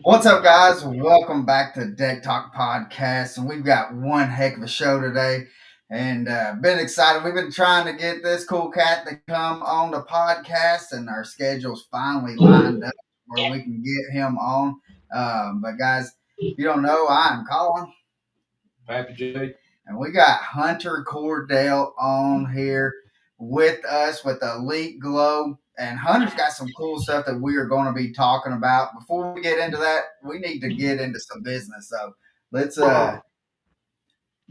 What's up, guys? Welcome back to Deck Talk Podcast. And we've got one heck of a show today. And been excited. We've been trying to get this cool cat to come on the podcast, and our schedule's finally lined up where we can get him on. But guys, if you don't know, I'm Colin. Happy J. And we got Hunter Cordell on here with us with Elite Glow. And Hunter's got some cool stuff that we are going to be talking about. Before we get into that, we need to get into some business. So let's the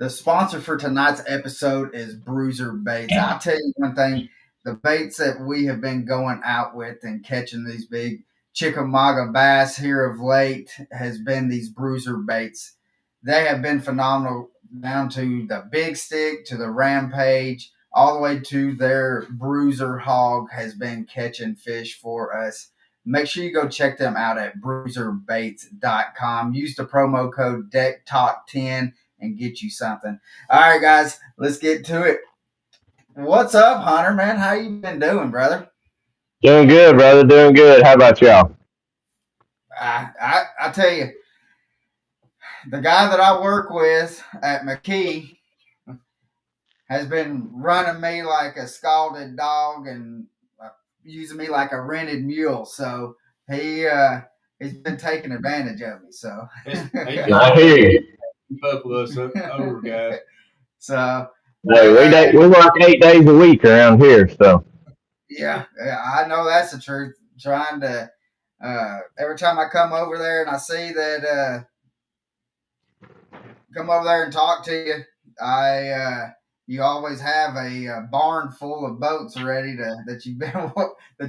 sponsor for tonight's episode is Bruiser Baits. I'll tell you one thing, the baits that we have been going out with and catching these big Chickamauga bass here of late has been these Bruiser Baits. They have been phenomenal, down to the Big Stick, to the Rampage, all the way to their Bruiser Hog has been catching fish for us. Make sure you go check them out at bruiserbaits.com. Use the promo code DECKTALK10 and get you something. All right, guys, let's get to it. What's up, Hunter, man? How you been doing, brother? Doing good, brother. Doing good. How about y'all? I tell you, the guy that I work with at McKee has been running me like a scalded dog and using me like a rented mule. So he's been taking advantage of me. So I hear you. Keep up with us over, guys. So Hey, we work 8 days a week around here. So yeah, I know that's the truth. Trying to every time I come over there and I see that come over there and talk to you, you always have a barn full of boats ready that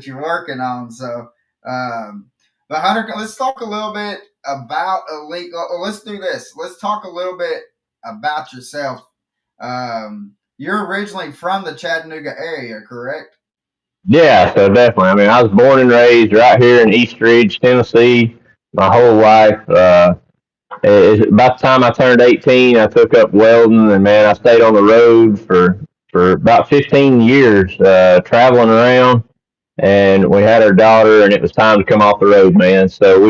you're working on. So, but Hunter, let's talk a little bit about Elite. Let's do this. Let's talk a little bit about yourself. You're originally from the Chattanooga area, correct? yeah, so definitely. I mean, I was born and raised right here in East Ridge, Tennessee, my whole life. About the time I turned 18, I took up welding, and man, I stayed on the road for about 15 years, traveling around. And we had our daughter, and it was time to come off the road, man. So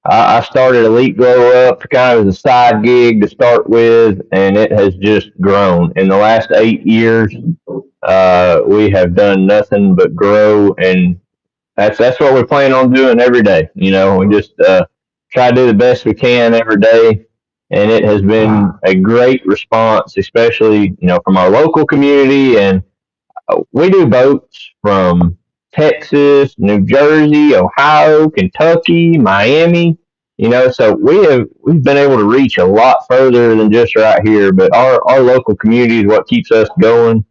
I started Elite Glow Up kind of as a side gig to start with, and it has just grown. In the last 8 years, we have done nothing but grow, and that's what we plan on doing every day. You know, we just try to do the best we can every day, and it has been a great response, especially from our local community. And we do boats from Texas, New Jersey, Ohio, Kentucky, Miami. So we've been able to reach a lot further than just right here. But our local community is what keeps us going.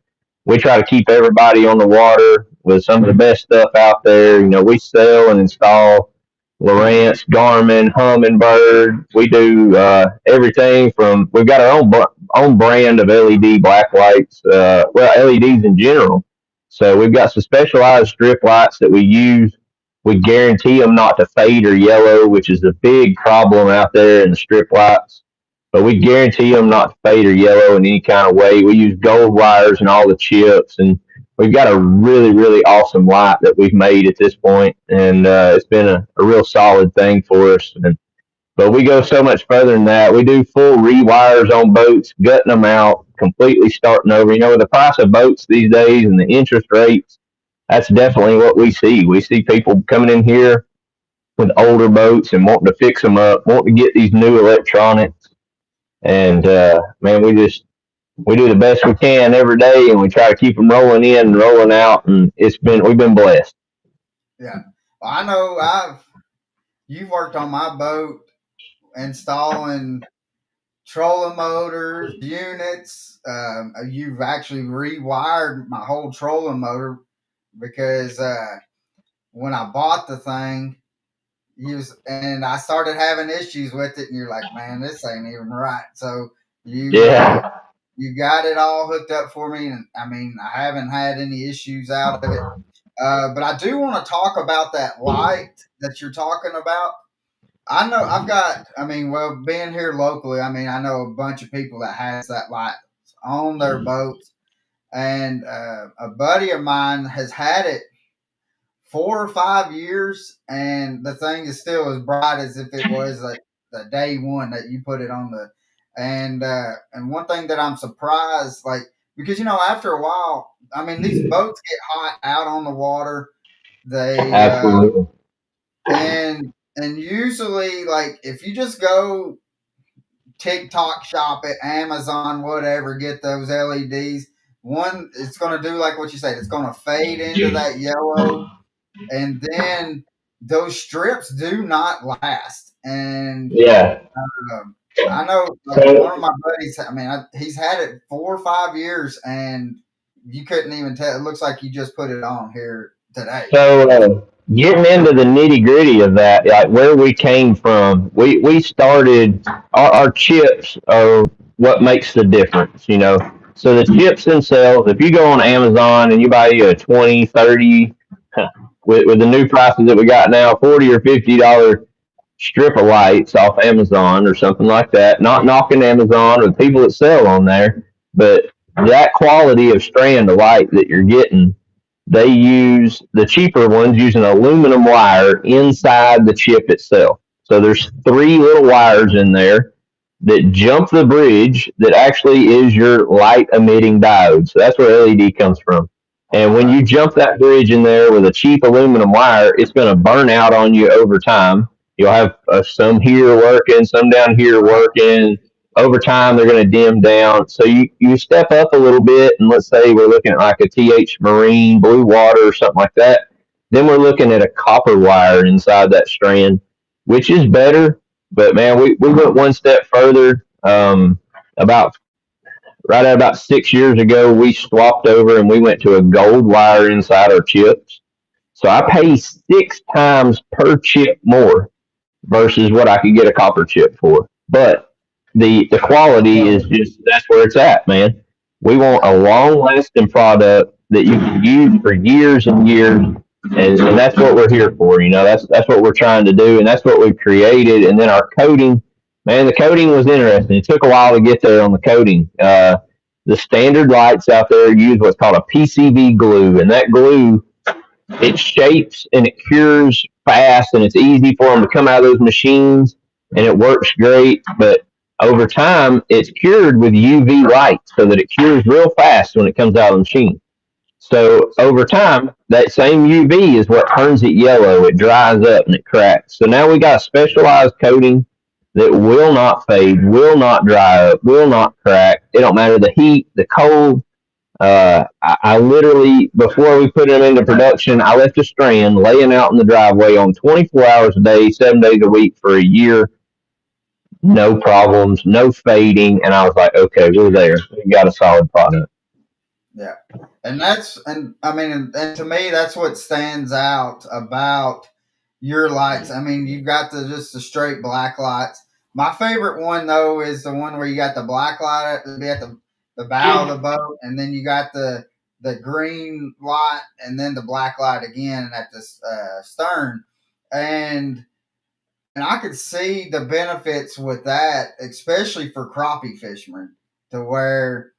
We try to keep everybody on the water with some of the best stuff out there. We sell and install Lowrance, Garmin, Humminbird. We do everything from, we've got our own brand of LED black lights, LEDs in general. So we've got some specialized strip lights that we use. We guarantee them not to fade or yellow, which is a big problem out there in the strip lights. But we guarantee them not to fade or yellow in any kind of way. We use gold wires and all the chips, and we've got a really, really awesome light that we've made at this point, and it's been a real solid thing for us. But we go so much further than that. We do full rewires on boats, gutting them out, completely starting over. With the price of boats these days and the interest rates, that's definitely what we see. We see people coming in here with older boats and wanting to fix them up, wanting to get these new electronics. And man, we do the best we can every day, and we try to keep them rolling in and rolling out. And we've been blessed. Yeah, well, I know you've worked on my boat installing trolling motors, units. You've actually rewired my whole trolling motor because when I bought the thing, and I started having issues with it, and you're like, man, this ain't even right. So you got it all hooked up for me, and I mean, I haven't had any issues out of it. But I do want to talk about that light that you're talking about. I know being here locally, I mean, I know a bunch of people that has that light on their boats, and a buddy of mine has had it 4 or 5 years, and the thing is still as bright as if it was like the day one that you put it on the. And one thing that I'm surprised, like because after a while, I mean these boats get hot out on the water. They Absolutely. and usually like if you just go TikTok shop at Amazon, whatever, get those LEDs. One, it's going to do like what you said. It's going to fade into that yellow, and then those strips do not last. And Yeah. I know like one of my buddies. I mean, he's had it 4 or 5 years, and you couldn't even tell. It looks like you just put it on here today. So getting into the nitty gritty of that, like where we came from, we started our chips are what makes the difference, you know. So the chips themselves, if you go on Amazon and you buy you a 20, 30, with the new prices that we got now, $40 or $50 strip of lights off Amazon or something like that. Not knocking Amazon or the people that sell on there, but that quality of strand of light that you're getting, they use the cheaper ones using aluminum wire inside the chip itself. So there's three little wires in there that jump the bridge that actually is your light emitting diode. So that's where LED comes from. And when you jump that bridge in there with a cheap aluminum wire, it's going to burn out on you over time. You'll have some here working, some down here working. Over time, they're going to dim down. So you step up a little bit, and let's say we're looking at like a TH Marine, Blue Water, or something like that. Then we're looking at a copper wire inside that strand, which is better. But man, we went one step further. About right at about 6 years ago, we swapped over and we went to a gold wire inside our chips. So I pay 6 times per chip more versus what I could get a copper chip for. But the quality is just that's where it's at, man. We want a long lasting product that you can use for years and years, and that's what we're here for. You know, that's what we're trying to do, and that's what we've created. And then our coating, man, the coating was interesting. It took a while to get there on the coating. The standard lights out there use what's called a PCB glue, and that glue it shapes and it cures fast, and it's easy for them to come out of those machines, and it works great. But over time, it's cured with UV light so that it cures real fast when it comes out of the machine. So over time, that same UV is what turns it yellow. It dries up and it cracks. So now we got a specialized coating that will not fade, will not dry up, will not crack. It don't matter the heat, the cold. I literally, before we put them into production, I left a strand laying out in the driveway on 24 hours a day, 7 days a week for a year. No problems, no fading. And I was like, okay, we're there. We got a solid product. Yeah. And I mean, and to me, that's what stands out about your lights. I mean, you've got just the straight black lights. My favorite one though is the one where you got the black light at the bow of the boat, and then you got the green light, and then the black light again at the stern, and I could see the benefits with that, especially for crappie fishermen, to where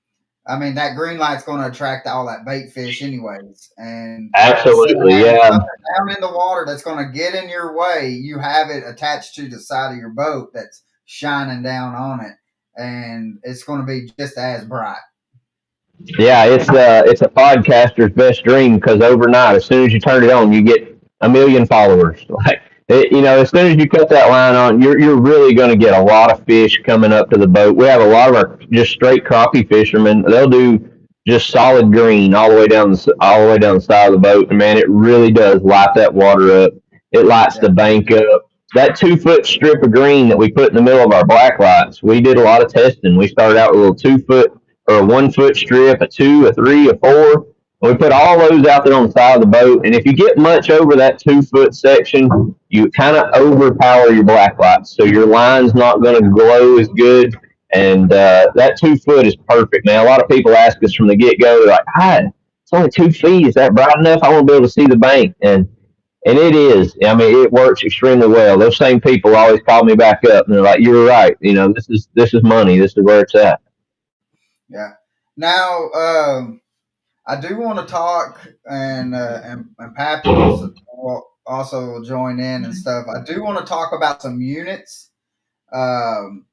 I mean, that green light's going to attract all that bait fish, anyways. And absolutely, yeah. Down in the water that's going to get in your way, you have it attached to the side of your boat that's shining down on it, and it's going to be just as bright. Yeah, it's a podcaster's best dream because overnight, as soon as you turn it on, you get a million followers. Like as soon as you cut that line on, you're really going to get a lot of fish coming up to the boat. We have a lot of our just straight crappie fishermen. They'll do just solid green all the way down the side of the boat, and man, it really does light that water up. It lights the bank up. That 2 foot strip of green that we put in the middle of our black lights, we did a lot of testing. We started out with a little 2 foot or a 1 foot strip, a 2, a 3, a 4. We put all those out there on the side of the boat, and if you get much over that 2 foot section, you kind of overpower your black lights, so your line's not going to glow as good. And that 2 foot is perfect, man. A lot of people ask us from the get go, they're like, "Hi, it's only 2 feet. Is that bright enough? I want to be able to see the bank." And it is. I mean, it works extremely well. Those same people always call me back up, and they're like, "You were right. This is money. This is where it's at." Yeah. Now, I do want to talk, and Pappy will also join in and stuff. I do want to talk about some units, um,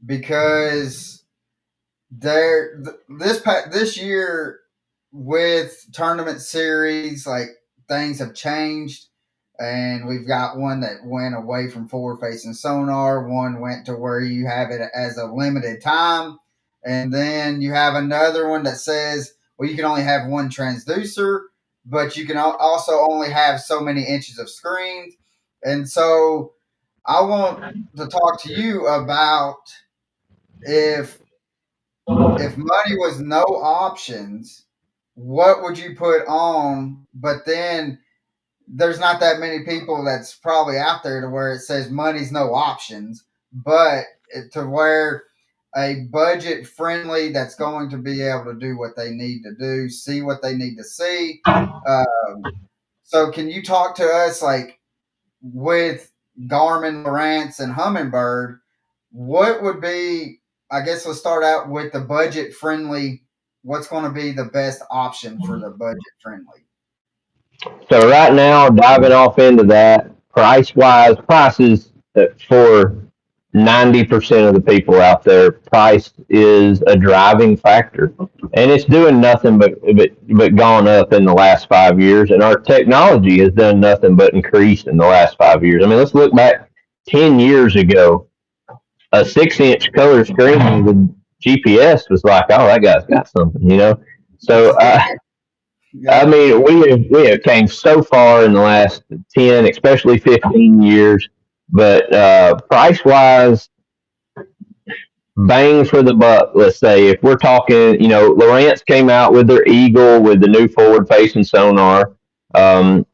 because this year with tournament series, like things have changed, and we've got one that went away from forward facing sonar. One went to where you have it as a limited time, and then you have another one that says, well, you can only have one transducer, but you can also only have so many inches of screens. And so I want to talk to you about if money was no options, what would you put on? But then there's not that many people that's probably out there to where it says money's no options, but to where a budget friendly that's going to be able to do what they need to do, see what they need to see. So can you talk to us like with Garmin, Lowrance, and Humminbird? What would be, I guess let's start out with the budget friendly. What's going to be the best option for the budget friendly? So right now, diving off into that, price wise, prices for 90% of the people out there, price is a driving factor, and it's doing nothing but gone up in the last 5 years, and our technology has done nothing but increase in the last 5 years. I mean, let's look back 10 years ago. A 6-inch color screen with GPS was like, oh, that guy's got something, you know. So I Yeah. mean, we have came so far in the last 10, especially 15 years. But price wise, bang for the buck. Let's say if we're talking, Lowrance came out with their Eagle with the new forward facing sonar. Um,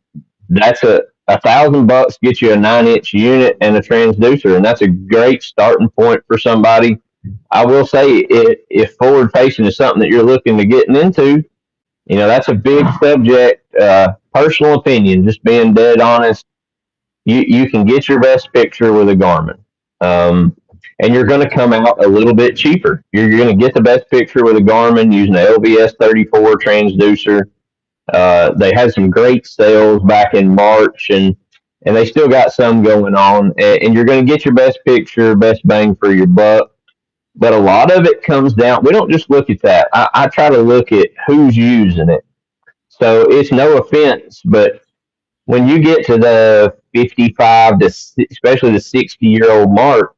that's $1,000 gets you a 9-inch unit and a transducer, and that's a great starting point for somebody. I will say, if forward facing is something that you're looking to getting into, that's a big subject. Personal opinion, just being dead honest. You can get your best picture with a Garmin, um, and you're going to come out a little bit cheaper. You're going to get the best picture with a Garmin using the LVS 34 transducer. They had some great sales back in March, and they still got some going on. And you're going to get your best picture, best bang for your buck. But a lot of it comes down. We don't just look at that. I try to look at who's using it. So it's no offense, but when you get to the 55 to especially the 60-year-old mark,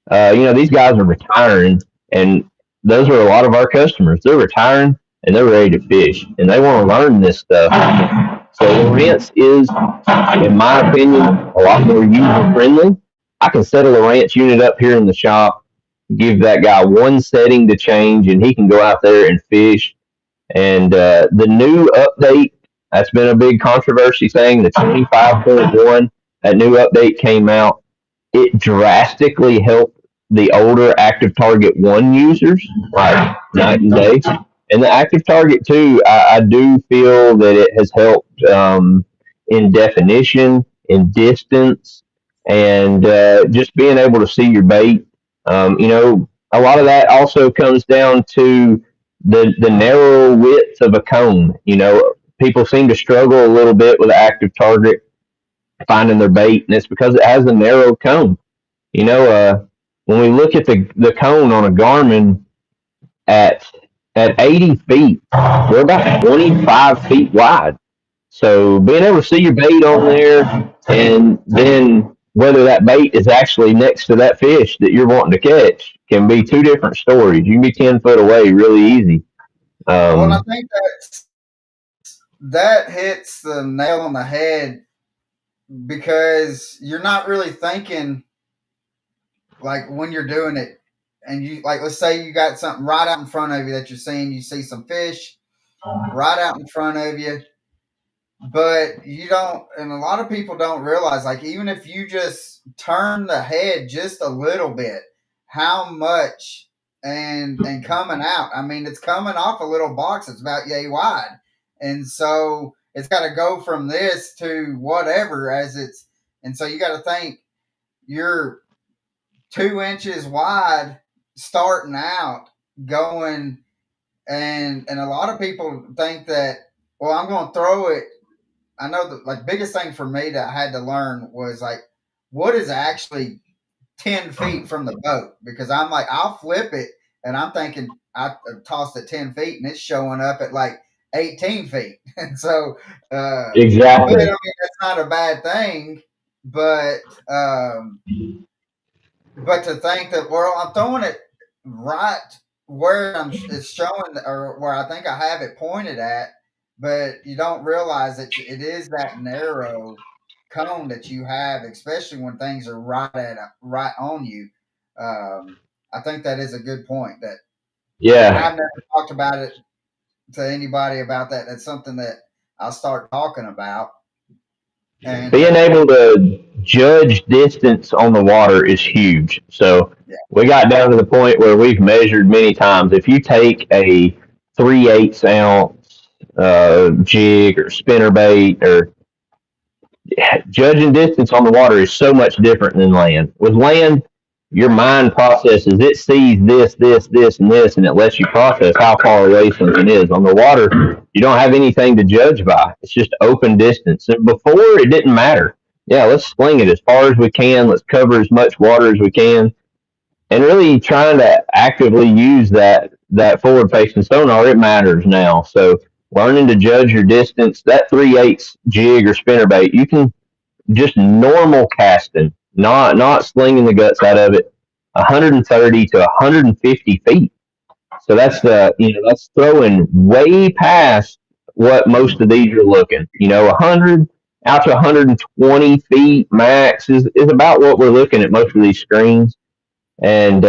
these guys are retiring, and those are a lot of our customers. They're retiring and they're ready to fish, and they want to learn this stuff. So Lowrance is, in my opinion, a lot more user friendly. I can set a Lowrance unit up here in the shop, give that guy one setting to change, and he can go out there and fish. And the new update, that's been a big controversy thing. The 25.1, that new update came out. It drastically helped the older Active Target 1 users, like night and day. And the Active Target 2, I do feel that it has helped in definition, in distance, and just being able to see your bait. A lot of that also comes down to the narrow width of a cone. People seem to struggle a little bit with Active Target finding their bait, and it's because it has a narrow cone. When we look at the cone on a Garmin at 80 feet, we're about 25 feet wide. So being able to see your bait on there, and then whether that bait is actually next to that fish that you're wanting to catch, can be two different stories. You can be 10 foot away really easy. Well, and I think that hits the nail on the head because you're not really thinking like when you're doing it, and you like, let's say you got something right out in front of you that you're seeing. You see some fish right out in front of you, but you don't, and a lot of people don't realize, like, even if you just turn the head just a little bit, how much, and coming out, I mean, it's coming off a little box that's about yay wide, and so it's got to go from this to whatever as it's, and so you got to think you're 2 inches wide starting out, going and a lot of people think that, well, I'm going to throw it. I know the like biggest thing for me that I had to learn was like what is actually 10 feet from the boat, because I'm like I'll flip it and I'm thinking I tossed it 10 feet and it's showing up at like 18 feet, and so but I Exactly. mean that's not a bad thing, but um, but to think that, well, I'm throwing it right where it's showing, or where I think I have it pointed at, but you don't realize that it is that narrow cone that you have, especially when things are right on you. Um, I think that is a good point. That Yeah. I've never talked about it to anybody about that. That's something that I'll start talking about. And Being able to judge distance on the water is huge. So yeah, we got down to the point where we've measured many times. If you take a 3/8 ounce jig or spinner bait, or judging distance on the water is so much different than land. With land, your mind processes, it sees this, and this, and it lets you process how far away something is. On the water, you don't have anything to judge by. It's just open distance. And before, it didn't matter. Yeah, let's sling it as far as we can. Let's cover as much water as we can, and really trying to actively use that forward facing sonar. It matters now. So learning to judge your distance, that 3/8 jig or spinnerbait, you can just normal casting, not slinging the guts out of it, 130 to 150 feet. So that's yeah, that's throwing way past what most of these are looking. 100 out to 120 feet max is about what we're looking at most of these screens. And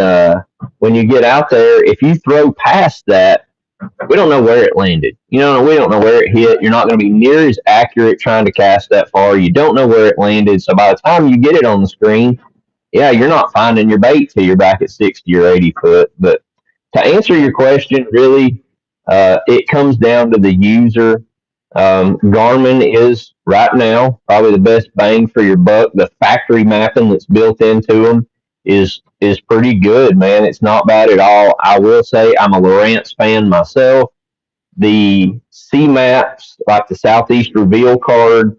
when you get out there, if you throw past that, we don't know where it landed. We don't know where it hit. You're not going to be near as accurate trying to cast that far. You don't know where it landed. So by the time you get it on the screen, yeah, you're not finding your bait till you're back at 60 or 80 foot. But to answer yeah, your question, really, it comes down to the user. Garmin is right now probably the best bang for your buck. The factory mapping that's built into them is pretty good, man. It's not bad at all. I will say I'm a Lowrance fan myself. The C maps, like the Southeast Reveal card,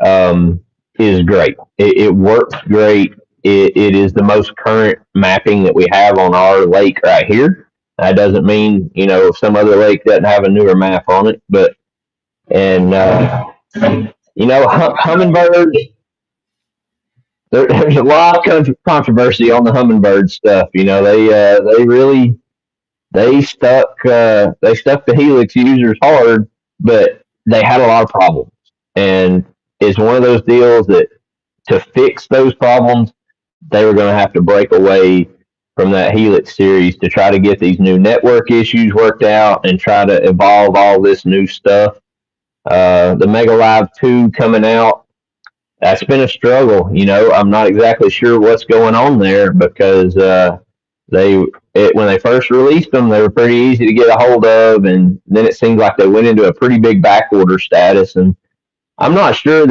um, is great. It works great. It is the most current mapping that we have on our lake right here. That doesn't mean if some other lake doesn't have a newer map on it, but and well, I know, hummingbirds. There's a lot of controversy on the hummingbird stuff. They really they stuck the Helix users hard, but they had a lot of problems, and it's one of those deals that to fix those problems, they were going to have to break away from that Helix series to try to get these new network issues worked out and try to evolve all this new stuff. The Mega Live 2 coming out, that's been a struggle. I'm not exactly sure what's going on there because they when they first released them, they were pretty easy to get a hold of, and then it seemed like they went into a pretty big backorder status. And I'm not sure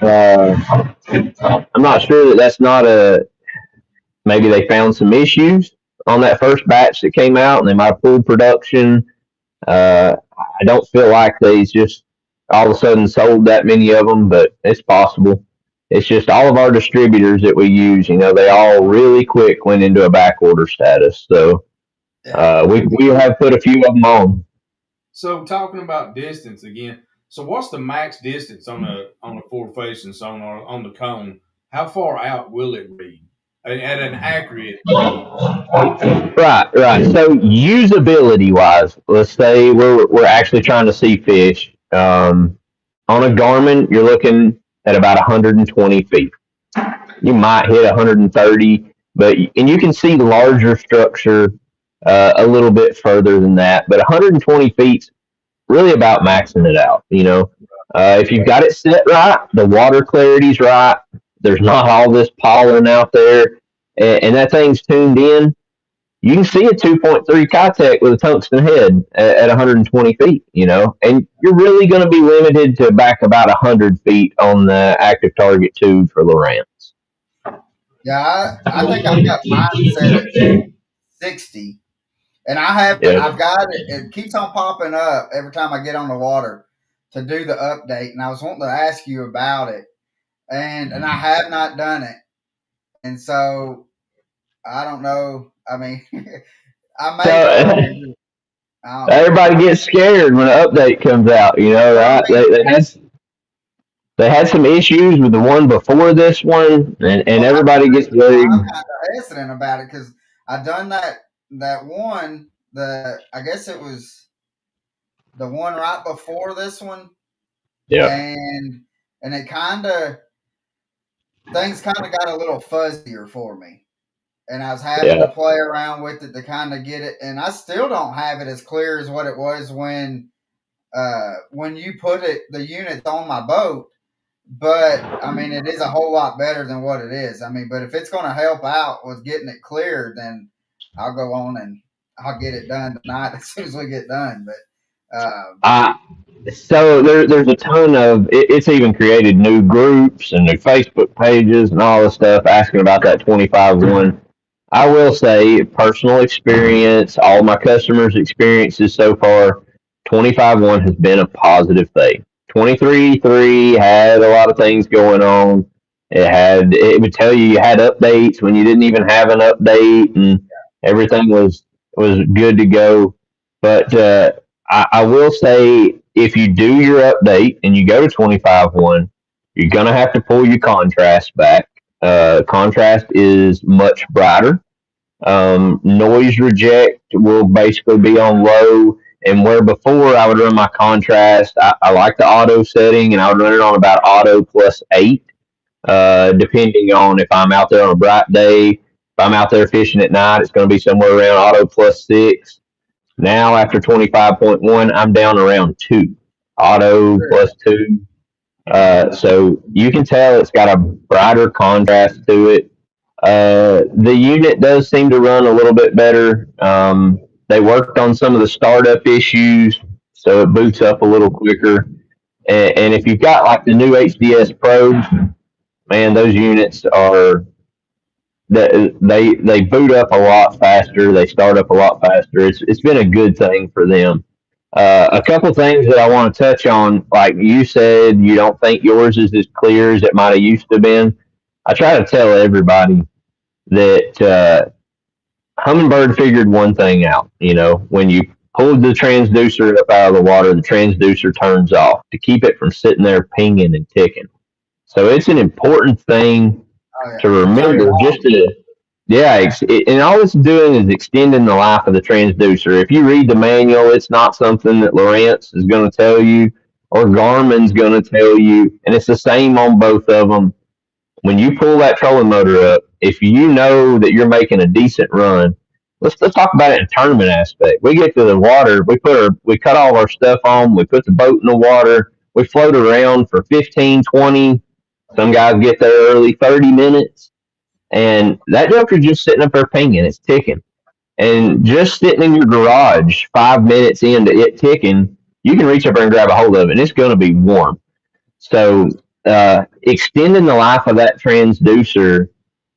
I'm not sure that's not a maybe they found some issues on that first batch that came out, and they might have pulled production. I don't feel like they just all of a sudden sold that many of them, but it's possible. It's just all of our distributors that we use, they all really quick went into a back order status. So yeah. we have put a few of them on. So talking about distance again. So what's the max distance on a forward facing sonar on the cone? How far out will it read at an accurate read? Right, right. So usability wise, let's say we're actually trying to see fish. On a Garmin, you're looking at about 120 feet. You might hit 130, and you can see larger structure a little bit further than that. But 120 feet's really about maxing it out. If you've got it set right, the water clarity's right. There's not all this pollen out there, and that thing's tuned in. You can see a 2.3 Kitech with a tungsten head at 120 feet, and you're really going to be limited to back about 100 feet on the active target tube for Lowrance. Yeah, I think I've got mine set at 60. And I've Yeah. got it. It keeps on popping up every time I get on the water to do the update. And I was wanting to ask you about it, and I have not done it. And so I don't know. I mean, I may go So on and do it. I don't know. everybody gets scared when an update comes out, Well, I right? mean, They had some issues with the one before this one, and well, that's everybody the gets reason why worried. I'm kind of hesitant about it because I done that one. I guess it was the one right before this one, Yeah, and it kind of things kind of got a little fuzzier for me, and I was having to yeah. play around with it to kind of get it, and I still don't have it as clear as what it was when you put the units on my boat. But I mean, it is a whole lot better than what it is. I mean, but if it's going to help out with getting it cleared, then I'll go on and I'll get it done tonight as soon as we get done. But I So there's a ton of it's even created new groups and new Facebook pages and all this stuff asking about that 25-1. I will say, personal experience, all my customers' experiences so far, 25-1 has been a positive thing. 23-3 had a lot of things going on. It would tell you had updates when you didn't even have an update, and everything was good to go. But I will say, if you do your update and you go to 25-1, you're going to have to pull your contrast back. Contrast is much brighter. Noise reject will basically be on low. And where before I would run my contrast, I like the auto setting, and I would run it on about auto +8, depending on if I'm out there on a bright day. If I'm out there fishing at night, it's going to be somewhere around auto +6. Now, after 25.1, I'm down around 2. Auto +2. So you can tell it's got a brighter contrast to it. The unit does seem to run a little bit better. They worked on some of the startup issues, so it boots up a little quicker. And if you've got like the new HDS Pros, man, those units are they boot up a lot faster. They start up a lot faster. It's been a good thing for them. A couple things that I want to touch on, like you said, you don't think yours is as clear as it might have used to been. I try to tell everybody that Humminbird figured one thing out. When you pull the transducer up out of the water, the transducer turns off to keep it from sitting there pinging and ticking. So it's an important thing oh to yeah, to turn it remember. off. Yeah, and all it's doing is extending the life of the transducer. If you read the manual, it's not something that Lowrance is going to tell you or Garmin's going to tell you, and it's the same on both of them. When you pull that trolling motor up, if you know that you're making a decent run, let's talk about it in tournament aspect. We get to the water, we cut all our stuff on, we put the boat in the water, we float around for 15, 20. Some guys get there early, 30 minutes, and that joker's just sitting up there pinging. It's ticking. And just sitting in your garage 5 minutes into it ticking, you can reach up there and grab a hold of it, and it's going to be warm. So extending the life of that transducer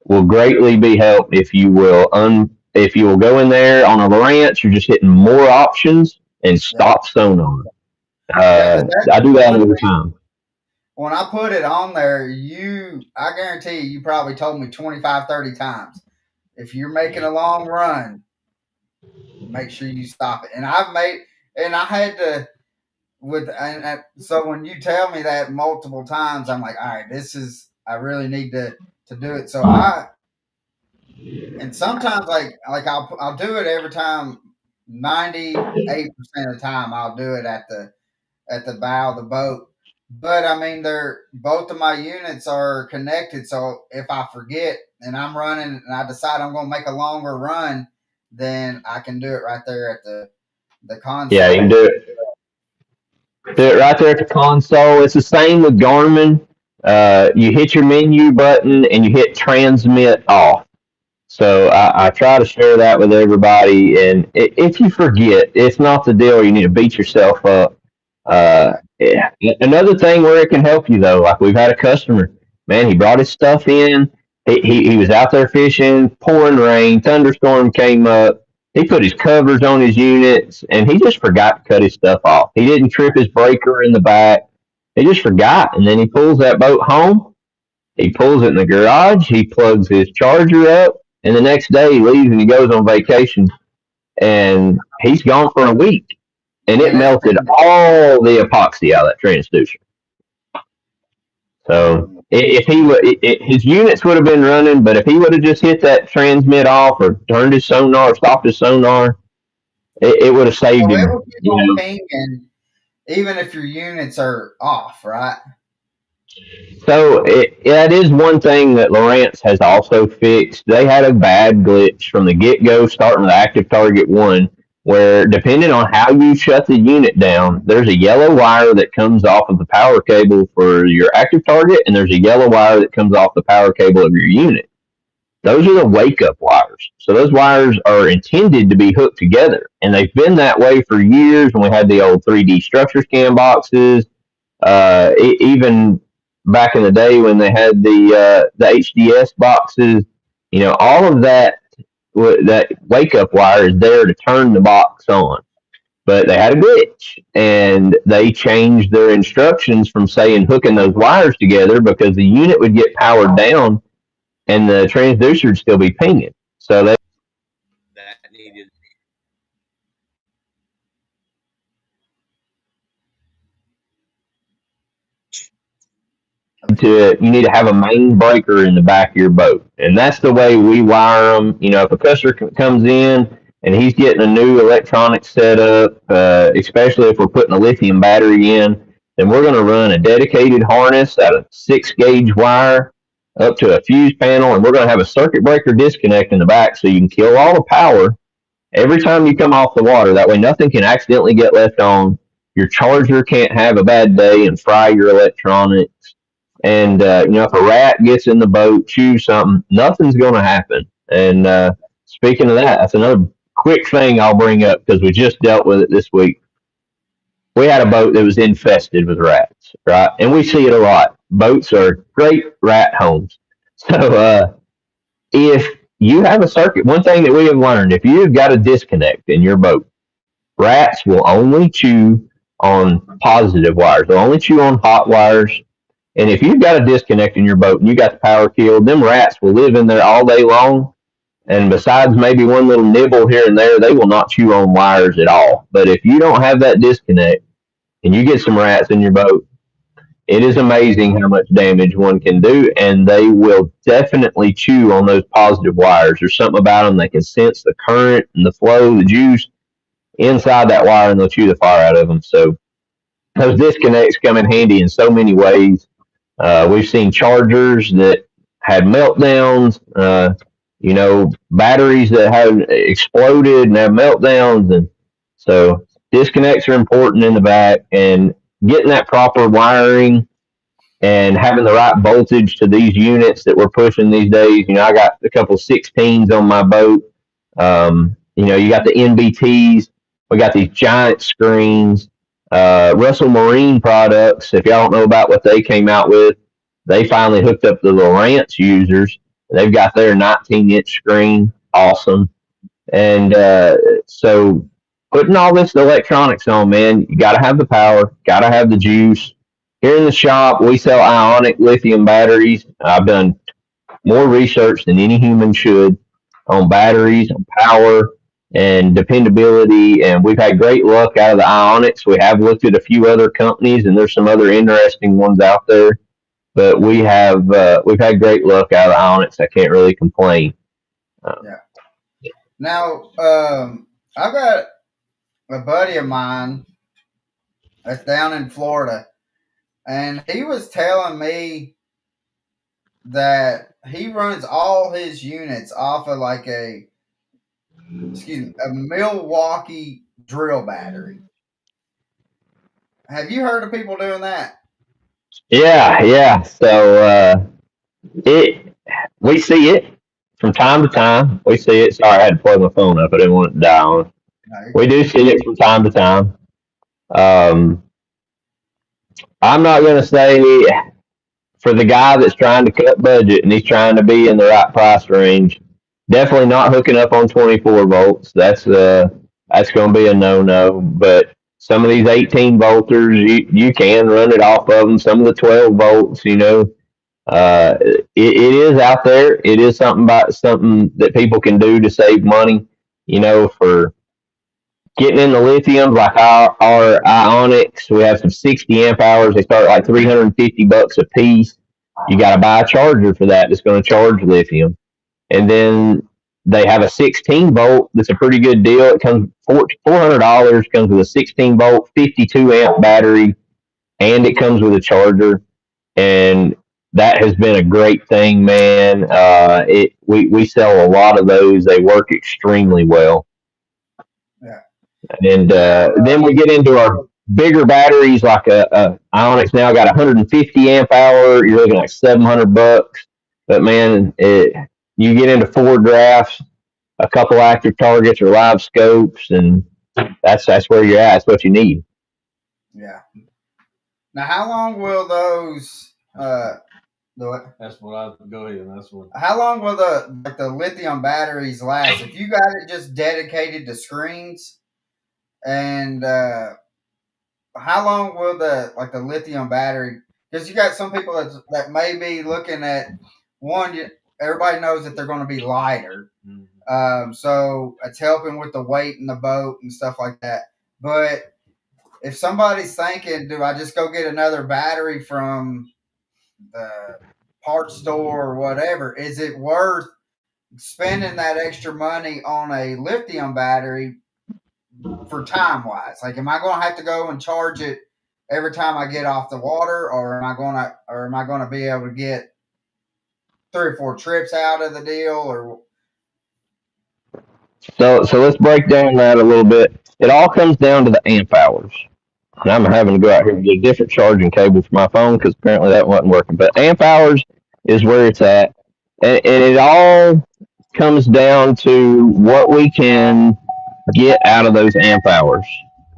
will greatly be helped if you will go in there on a Lowrance. You're just hitting more options and Yeah, stop sonar. yeah, because I that's do that one all the thing. time. When I put it on there, I guarantee you probably told me 25, 30 times. If you're making a long run, make sure you stop it. And I had to, so when you tell me that multiple times, I'm like, all right, I really need to do it. And sometimes I'll do it every time, 98% of the time, I'll do it at the bow of the boat. But I mean, they're both of my units are connected. So if I forget and I'm running and I decide I'm going to make a longer run, then I can do it right there at the Yeah, you can console. do it. Do it right there at the console. It's the same with Garmin. You hit your menu button and you hit transmit off. So I try to share that with everybody. And if you forget, it's not the deal. You need to beat yourself up. Right. Yeah. Another thing where it can help you though, like we've had a customer, man, he brought his stuff in. He was out there fishing, pouring rain, thunderstorm came up. He put his covers on his units, and he just forgot to cut his stuff off. He didn't trip his breaker in the back. He just forgot, and then he pulls that boat home. He pulls it in the garage. He plugs his charger up, and the next day he leaves and he goes on vacation. And he's gone for a week, and it And it's melted all the epoxy out of that transducer. So if he would, his units would have been running, but if he would have just hit that transmit off or turned his sonar, stopped his sonar, it would have saved well, it him. will keep on pinging even if your units are off, right? So that is one thing that Lawrence has also fixed. They had a bad glitch from the get go, starting with active target one, where depending on how you shut the unit down, there's a yellow wire that comes off of the power cable for your active target, and there's a yellow wire that comes off the power cable of your unit. Those are the wake up wires. So those wires are intended to be hooked together, and they've been that way for years. When we had the old 3D structure scan boxes, even back in the day when they had the HDS boxes, all of that wake up wire is there to turn the box on. But they had a glitch, and they changed their instructions from saying hooking those wires together because the unit would get powered down and the transducer would still be pinging. So they that needed you need to have a main breaker in the back of your boat, and that's the way we wire them. If a customer comes in and he's getting a new electronic setup, especially if we're putting a lithium battery in, then we're going to run a dedicated harness out of 6-gauge wire up to a fuse panel, and we're going to have a circuit breaker disconnect in the back so you can kill all the power every time you come off the water. That way nothing can accidentally get left on. Your charger can't have a bad day and fry your electronics. And if a rat gets in the boat, chews something, nothing's going to happen. And speaking of that, that's another quick thing I'll bring up because we just dealt with it this week. We had a boat that was infested with rats, right? And we see it a lot. Boats are great rat homes. So if you have a circuit, one thing that we have learned, if you've got a disconnect in your boat, rats will only chew on positive wires. They'll only chew on hot wires. And if you've got a disconnect in your boat and you got the power killed, them rats will live in there all day long. And besides maybe one little nibble here and there, they will not chew on wires at all. But if you don't have that disconnect and you get some rats in your boat, it is amazing how much damage one can do. And they will definitely chew on those positive wires. There's something about them, they can sense the current and the flow, the juice inside that wire, and they'll chew the fire out of them. So those disconnects come in handy in so many ways. We've seen chargers that had meltdowns, batteries that have exploded and have meltdowns. And so disconnects are important in the back, and getting that proper wiring and having the right voltage to these units that we're pushing these days. I got a couple 16s on my boat. You got the NBTs. We got these giant screens. Russell Marine products, if y'all don't know about what they came out with, they finally hooked up the Lowrance users. They've got their 19-inch screen. Awesome. And so putting all this electronics on, man, you got to have the power, got to have the juice. Here in the shop, we sell ionic lithium batteries. I've done more research than any human should on batteries, on power, and dependability, and we've had great luck out of the ionics. We have looked at a few other companies, and there's some other interesting ones out there, but we've had great luck out of the ionics. I can't really complain. Yeah. Now, I've got a buddy of mine that's down in Florida, and he was telling me that he runs all his units off of like a Milwaukee drill battery. Have you heard of people doing that? Yeah. So we see it from time to time. We see it. Sorry, I had to plug my phone up. I didn't want it to die on. No, We do see it from time to time. Um, I'm not going to say for the guy that's trying to cut budget and he's trying to be in the right price range, Definitely not hooking up on 24 volts. That's going to be a no-no. But some of these 18 volters, you can run it off of them. Some of the 12 volts, it is out there. It is something that people can do to save money. For getting into lithiums like our Ionics, we have some 60 amp hours. They start at like $350 a piece. You got to buy a charger for that that's going to charge lithium. And then they have a 16 volt that's a pretty good deal. It comes $400, comes with a 16 volt, 52 amp battery, and it comes with a charger. And that has been a great thing, man. We sell a lot of those. They work extremely well. Yeah. And then we get into our bigger batteries, like a Ionix now got 150 amp hour. You're looking like $700. But man, you get into 4 drafts, a couple active targets or live scopes, and that's where you're at. That's what you need. Yeah. Now, how long will those? That's what I go ahead. That's what. How long will the lithium batteries last? If you got it just dedicated to screens, and how long will the lithium battery? Because you got some people that may be looking at one. Everybody knows that they're going to be lighter, so it's helping with the weight in the boat and stuff like that. But if somebody's thinking, do I just go get another battery from the parts store or whatever? Is it worth spending that extra money on a lithium battery for time wise? Like, am I going to have to go and charge it every time I get off the water, or am I going to be able to get 3 or 4 trips out of the deal? Or So let's break down that a little bit. It all comes down to the amp hours. And I'm having to go out here and get a different charging cable for my phone because apparently that wasn't working. But amp hours is where it's at. And it all comes down to what we can get out of those amp hours.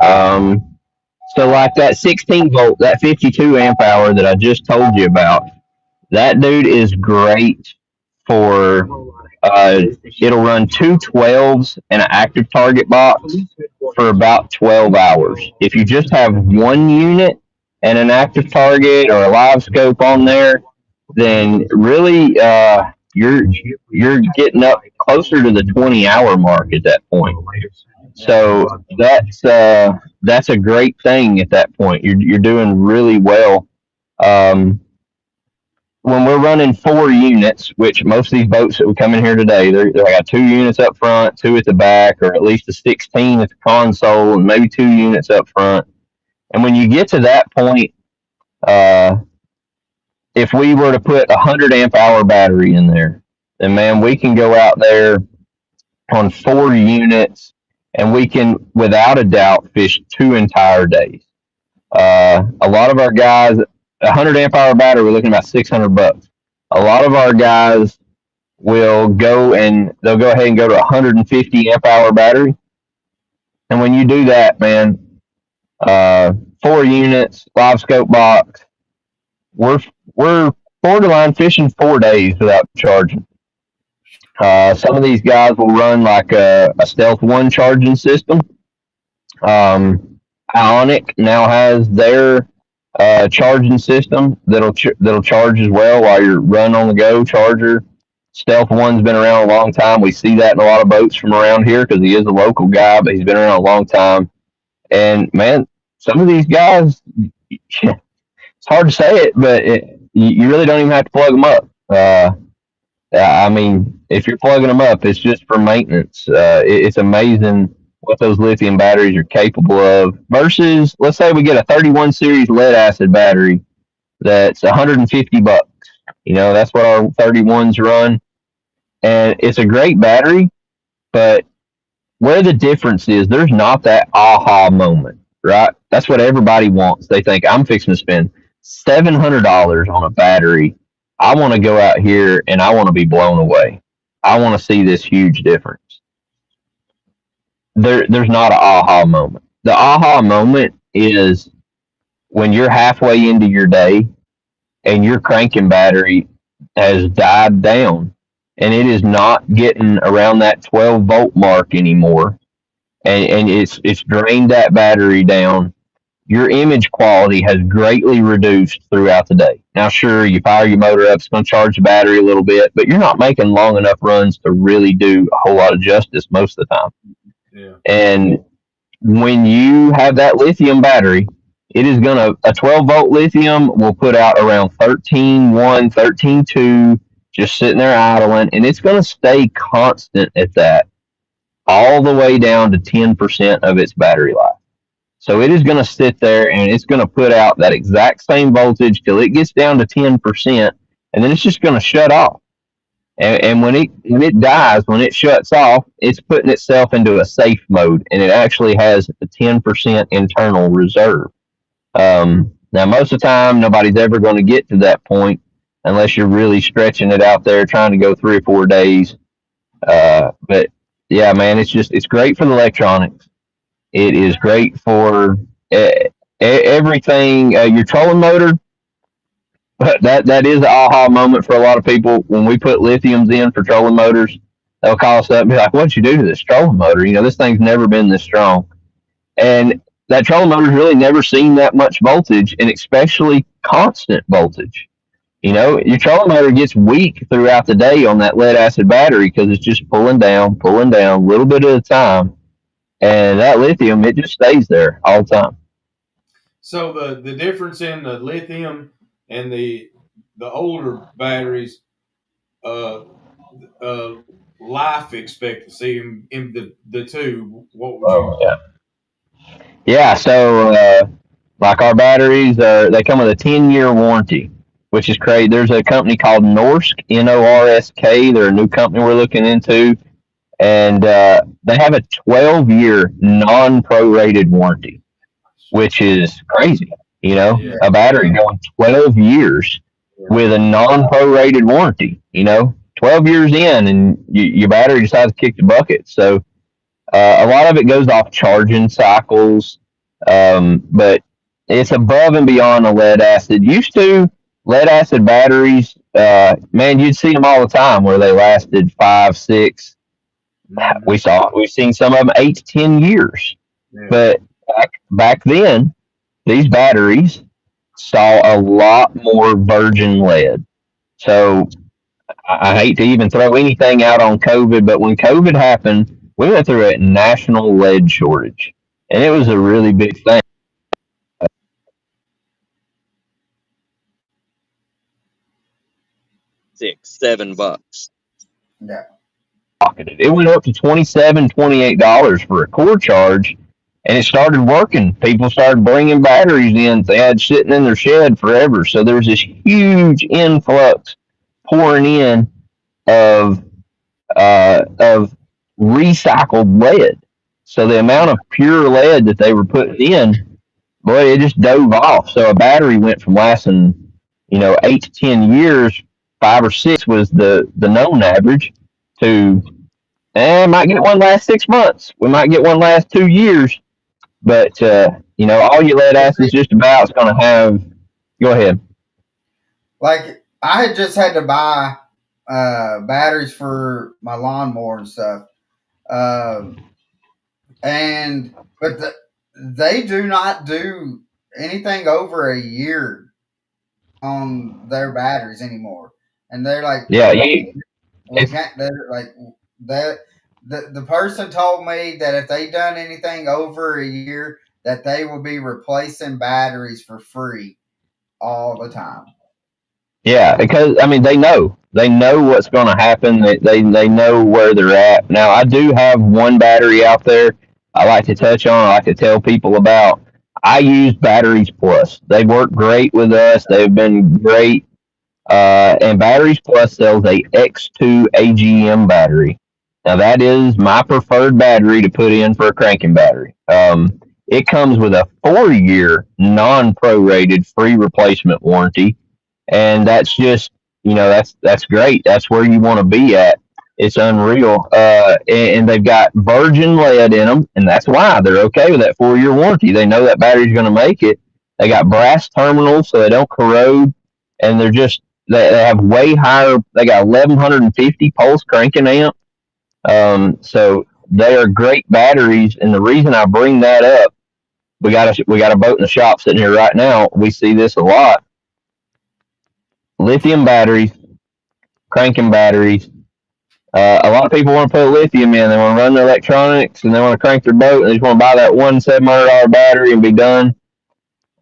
So like that 16 volt, that 52 amp hour that I just told you about, that dude is great for it'll run 2 12s and an active target box for about 12 hours. If you just have one unit and an active target or a live scope on there, then really you're getting up closer to the 20-hour mark at that point. So that's a great thing at that point. You're doing really well. When we're running 4 units, which most of these boats that we come in here today, they got 2 units up front, 2 at the back, or at least a 16 at the console, and maybe 2 units up front. And when you get to that point, if we were to put a 100 amp hour battery in there, then man, we can go out there on 4 units, and we can, without a doubt, fish 2 entire days. A lot of our guys, 100 amp hour battery, we're looking at about $600. A lot of our guys will go ahead and go to a 150 amp hour battery. And when you do that, man, 4 units, live scope box, we're borderline fishing 4 days without charging. Some of these guys will run like a Stealth 1 charging system. Ionic now has their charging system that'll charge as well while you're running on the go charger. Stealth 1's been around a long time. We see that in a lot of boats from around here because he is a local guy, but he's been around a long time. And man, some of these guys, it's hard to say it, but you really don't even have to plug them up. I mean, if you're plugging them up, it's just for maintenance. It's amazing what those lithium batteries are capable of versus, let's say we get a 31 series lead acid battery that's $150. That's what our 31s run. And it's a great battery, but where the difference is, there's not that aha moment, right? That's what everybody wants. They think, I'm fixing to spend $700 on a battery. I want to go out here and I want to be blown away. I want to see this huge difference. There's not an aha moment. The aha moment is when you're halfway into your day and your cranking battery has died down and it is not getting around that 12-volt mark anymore, and it's drained that battery down, your image quality has greatly reduced throughout the day. Now, sure, you fire your motor up, it's going to charge the battery a little bit, but you're not making long enough runs to really do a whole lot of justice most of the time. Yeah. And when you have that lithium battery, it is going to, a 12-volt lithium will put out around 13.1, 13.2, just sitting there idling, and it's going to stay constant at that all the way down to 10% of its battery life. So it is going to sit there and it's going to put out that exact same voltage till it gets down to 10%, and then it's just going to shut off. And when it dies, when it shuts off, it's putting itself into a safe mode, and it actually has a 10% internal reserve. Now, most of the time, nobody's ever going to get to that point unless you're really stretching it out there, trying to go 3 or 4 days. But yeah, man, it's great for the electronics. It is great for everything. Your trolling motor, that is an aha moment for a lot of people. When we put lithiums in for trolling motors, they'll call us up and be like, "What'd you do to this trolling motor? This thing's never been this strong." And that trolling motor's really never seen that much voltage, and especially constant voltage. Your trolling motor gets weak throughout the day on that lead acid battery because it's just pulling down, a little bit at a time. And that lithium, it just stays there all the time. So the difference in the lithium and the older batteries, life expectancy in the two, what would you? Yeah. So like our batteries, they come with a 10-year warranty, which is crazy. There's a company called Norsk, Norsk. They're a new company we're looking into, and they have a 12-year non-prorated warranty, which is crazy. A battery going 12 years with a non-prorated warranty. 12 years in, and your battery decides to kick the bucket. So a lot of it goes off charging cycles, but it's above and beyond the lead acid. Used to, lead acid batteries, man, you'd see them all the time where they lasted 5, 6. We've seen some of them 8 to 10 years. Yeah. But back then, these batteries saw a lot more virgin lead. So I hate to even throw anything out on COVID, but when COVID happened, we went through a national lead shortage, and it was a really big thing. $6-7. Yeah. It went up to $27, $28 for a core charge, and it started working. People started bringing batteries in they had sitting in their shed forever. So there was this huge influx pouring in of recycled lead. So the amount of pure lead that they were putting in, boy, it just dove off. So a battery went from lasting, 8 to 10 years, 5 or 6 was the known average, to might get one last 6 months. We might get one last 2 years. But, all your lead acid just about is going to have. Go ahead. Like, I had just had to buy batteries for my lawnmower and stuff. But they do not do anything over a year on their batteries anymore. And they're like, yeah, we can't. They're like that. The person told me that if they done anything over a year, that they will be replacing batteries for free all the time. Yeah, because they know what's going to happen. They know where they're at. Now, I do have one battery out there I like to touch on. I like to tell people about. I use Batteries Plus. They work great with us. They've been great. And Batteries Plus sells a X2 AGM battery. Now, that is my preferred battery to put in for a cranking battery. It comes with a 4-year non-prorated free replacement warranty, and that's just, that's great. That's where you want to be at. It's unreal. And they've got virgin lead in them, and that's why they're okay with that 4-year warranty. They know that battery's going to make it. They got brass terminals so they don't corrode, and they're just they have way higher. They got 1150 pulse cranking amp. So they are great batteries. And the reason I bring that up, we got a boat in the shop sitting here right now. We see this a lot. Lithium batteries, cranking batteries. A lot of people want to put lithium in. They want to run their electronics and they want to crank their boat and they just want to buy that one $700 battery and be done.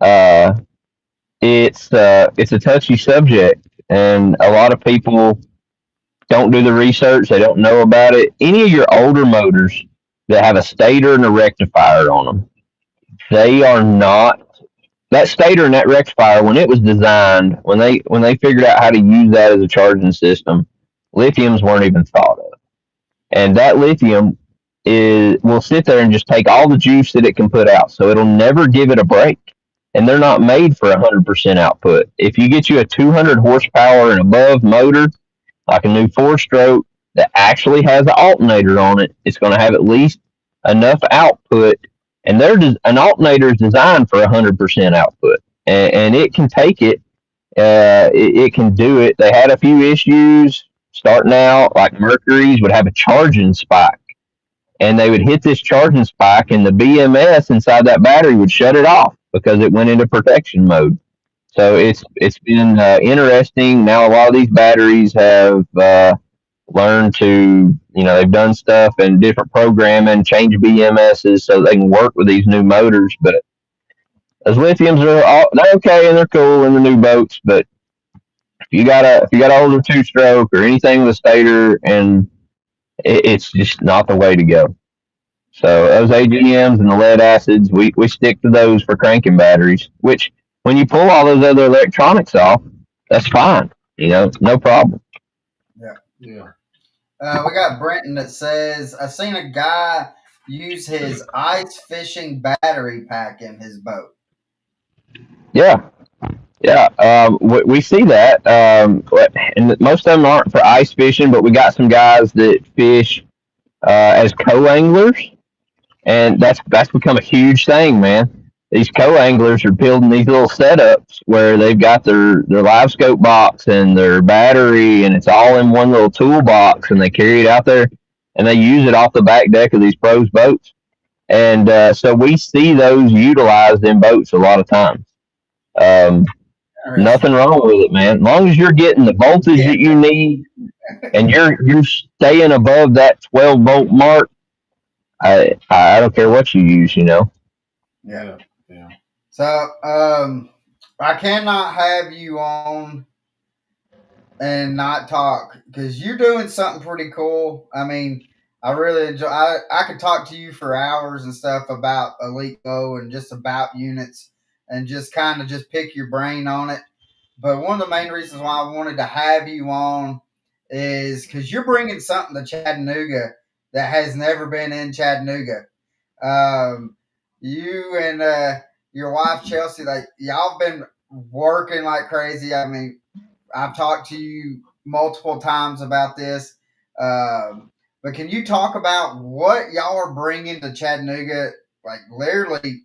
Uh, it's a touchy subject, and a lot of people don't do the research. They don't know about it. Any of your older motors that have a stator and a rectifier on them, they are not that stator and that rectifier. When it was designed, when they figured out how to use that as a charging system, lithiums weren't even thought of. And that lithium is will sit there and just take all the juice that it can put out, so it'll never give it a break. And they're not made for 100% output. If you get you a 200 horsepower and above motor, like a new four-stroke that actually has an alternator on it, it's going to have at least enough output. And an alternator is designed for 100% output, and it can take it. It can do it. They had a few issues starting out, like Mercury's would have a charging spike, and they would hit this charging spike, and the BMS inside that battery would shut it off because it went into protection mode. So it's been interesting. Now a lot of these batteries have learned to, they've done stuff and different programming, change BMSs so they can work with these new motors. But those lithiums they're okay and they're cool in the new boats. But if you got an older two stroke or anything with a stator, and it's just not the way to go. So those AGMs and the lead acids, we stick to those for cranking batteries, which when you pull all those other electronics off, that's fine. No problem. Yeah. Yeah. We got Brenton that says, I seen a guy use his ice fishing battery pack in his boat. Yeah. Yeah. We see that. And most of them aren't for ice fishing, but we got some guys that fish as co-anglers. And that's become a huge thing, man. These co-anglers are building these little setups where they've got their live scope box and their battery, and it's all in one little toolbox, and they carry it out there, and they use it off the back deck of these pros boats. And so we see those utilized in boats a lot of times. Nothing wrong with it, man. As long as you're getting the voltage that you need, and you're staying above that 12-volt mark, I don't care what you use, Yeah. Yeah. So I cannot have you on and not talk because you're doing something pretty cool. I mean, I really enjoy. I could talk to you for hours and stuff about Elite Go and just about units and just kind of just pick your brain on it. But one of the main reasons why I wanted to have you on is because you're bringing something to Chattanooga that has never been in Chattanooga. You and your wife Chelsea, like y'all been working like crazy. I mean, I've talked to you multiple times about this. But can you talk about what y'all are bringing to Chattanooga? Like literally,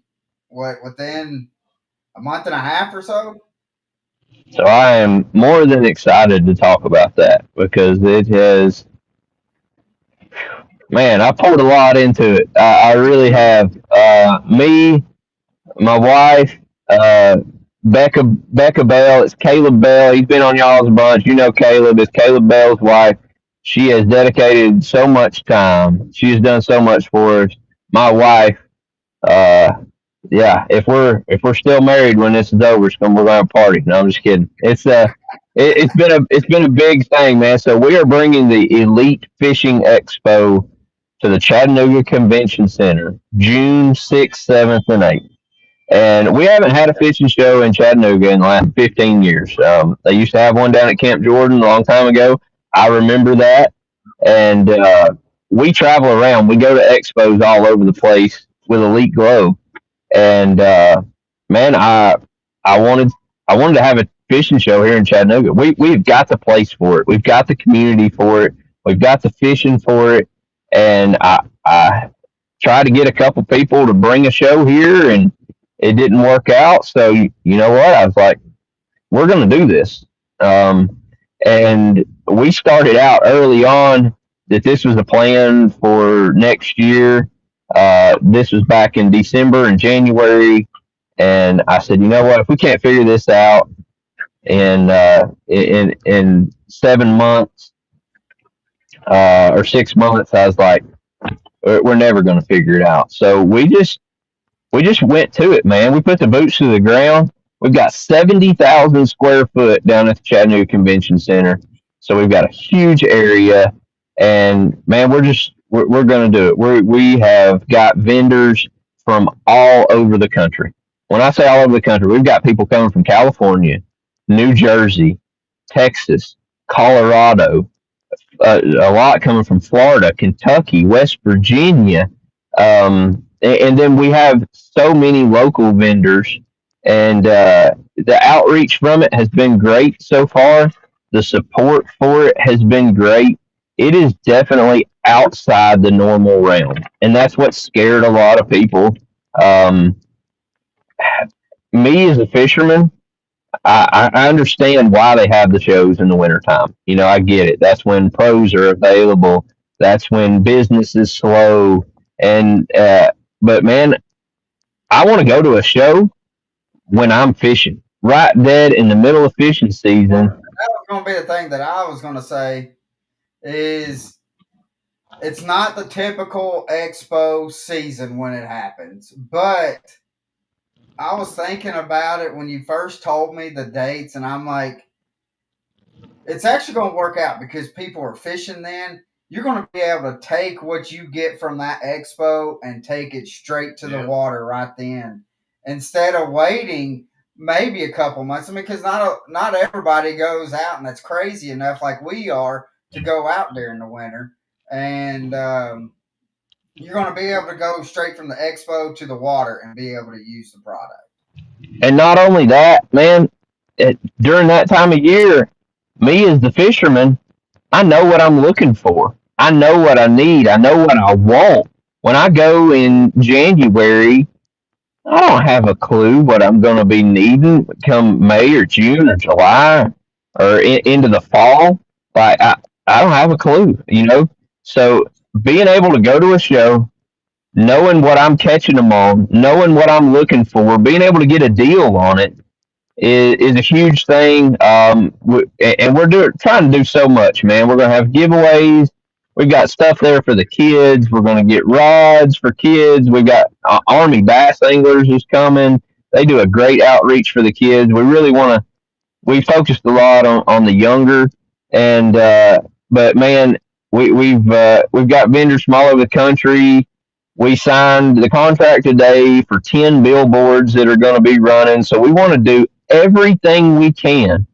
within a month and a half or so? So I am more than excited to talk about that because it has, man, I poured a lot into it. I really have. Me, my wife, Becca Bell. It's Caleb Bell. He's been on y'all's a bunch. You know Caleb. It's Caleb Bell's wife. She has dedicated so much time. She has done so much for us. My wife, uh, yeah. If we're still married when this is over, we're gonna party. No, I'm just kidding. It's been a big thing, man. So we are bringing the Elite Fishing Expo to the Chattanooga Convention Center, June 6th, 7th, and 8th. And we haven't had a fishing show in Chattanooga in the last 15 years. They used to have one down at Camp Jordan a long time ago. I remember that. And we travel around. We go to expos all over the place with Elite Glow. And man, I wanted I wanted to have a fishing show here in Chattanooga. We've got the place for it. We've got the community for it. We've got the fishing for it. And I tried to get a couple people to bring a show here, and it didn't work out. So you know what? I was like, we're going to do this. And we started out early on that this was a plan for next year. This was back in December and January, and I said, you know what? If we can't figure this out in 7 months or 6 months, I was like, we're never going to figure it out. So we just went to it, man. We put the boots to the ground. We've got 70,000 square foot down at the Chattanooga Convention Center, so we've got a huge area. And man, we're going to do it. We have got vendors from all over the country. When I say all over the country, we've got people coming from California, New Jersey, Texas, Colorado, a lot coming from Florida, Kentucky, West Virginia, and then we have so many local vendors, and the outreach from it has been great so far. The support for it has been great. It is definitely outside the normal realm, and that's what scared a lot of people. Um, Me as a fisherman, I understand why they have the shows in the wintertime. I get it. That's when pros are available. That's when business is slow. And but man, I want to go to a show when I'm fishing, right dead in the middle of fishing season. That was going to be the thing that I was going to say is it's not the typical expo season when it happens, but I was thinking about it when you first told me the dates, and I'm like, it's actually going to work out because people are fishing then. You're going to be able to take what you get from that expo and take it straight to the water right then, instead of waiting maybe a couple months. I mean, because not everybody goes out, and that's crazy enough like we are to go out during the winter, and you're going to be able to go straight from the expo to the water and be able to use the product. And not only that, man, during that time of year, me as the fisherman, I know what I'm looking for. I know what I need. I know what I want. When I go in January, I don't have a clue what I'm going to be needing come May or June or July or into the fall. Like I don't have a clue. So being able to go to a show, knowing what I'm catching them on, knowing what I'm looking for, being able to get a deal on it is a huge thing. And we're trying to do so much, man. We're going to have giveaways. We've got stuff there for the kids. We're going to get rods for kids. We've got Army Bass Anglers is coming. They do a great outreach for the kids. We focused a lot on the younger, and but man, we've got vendors from all over the country. We signed the contract today for 10 billboards that are going to be running. So we want to do everything we can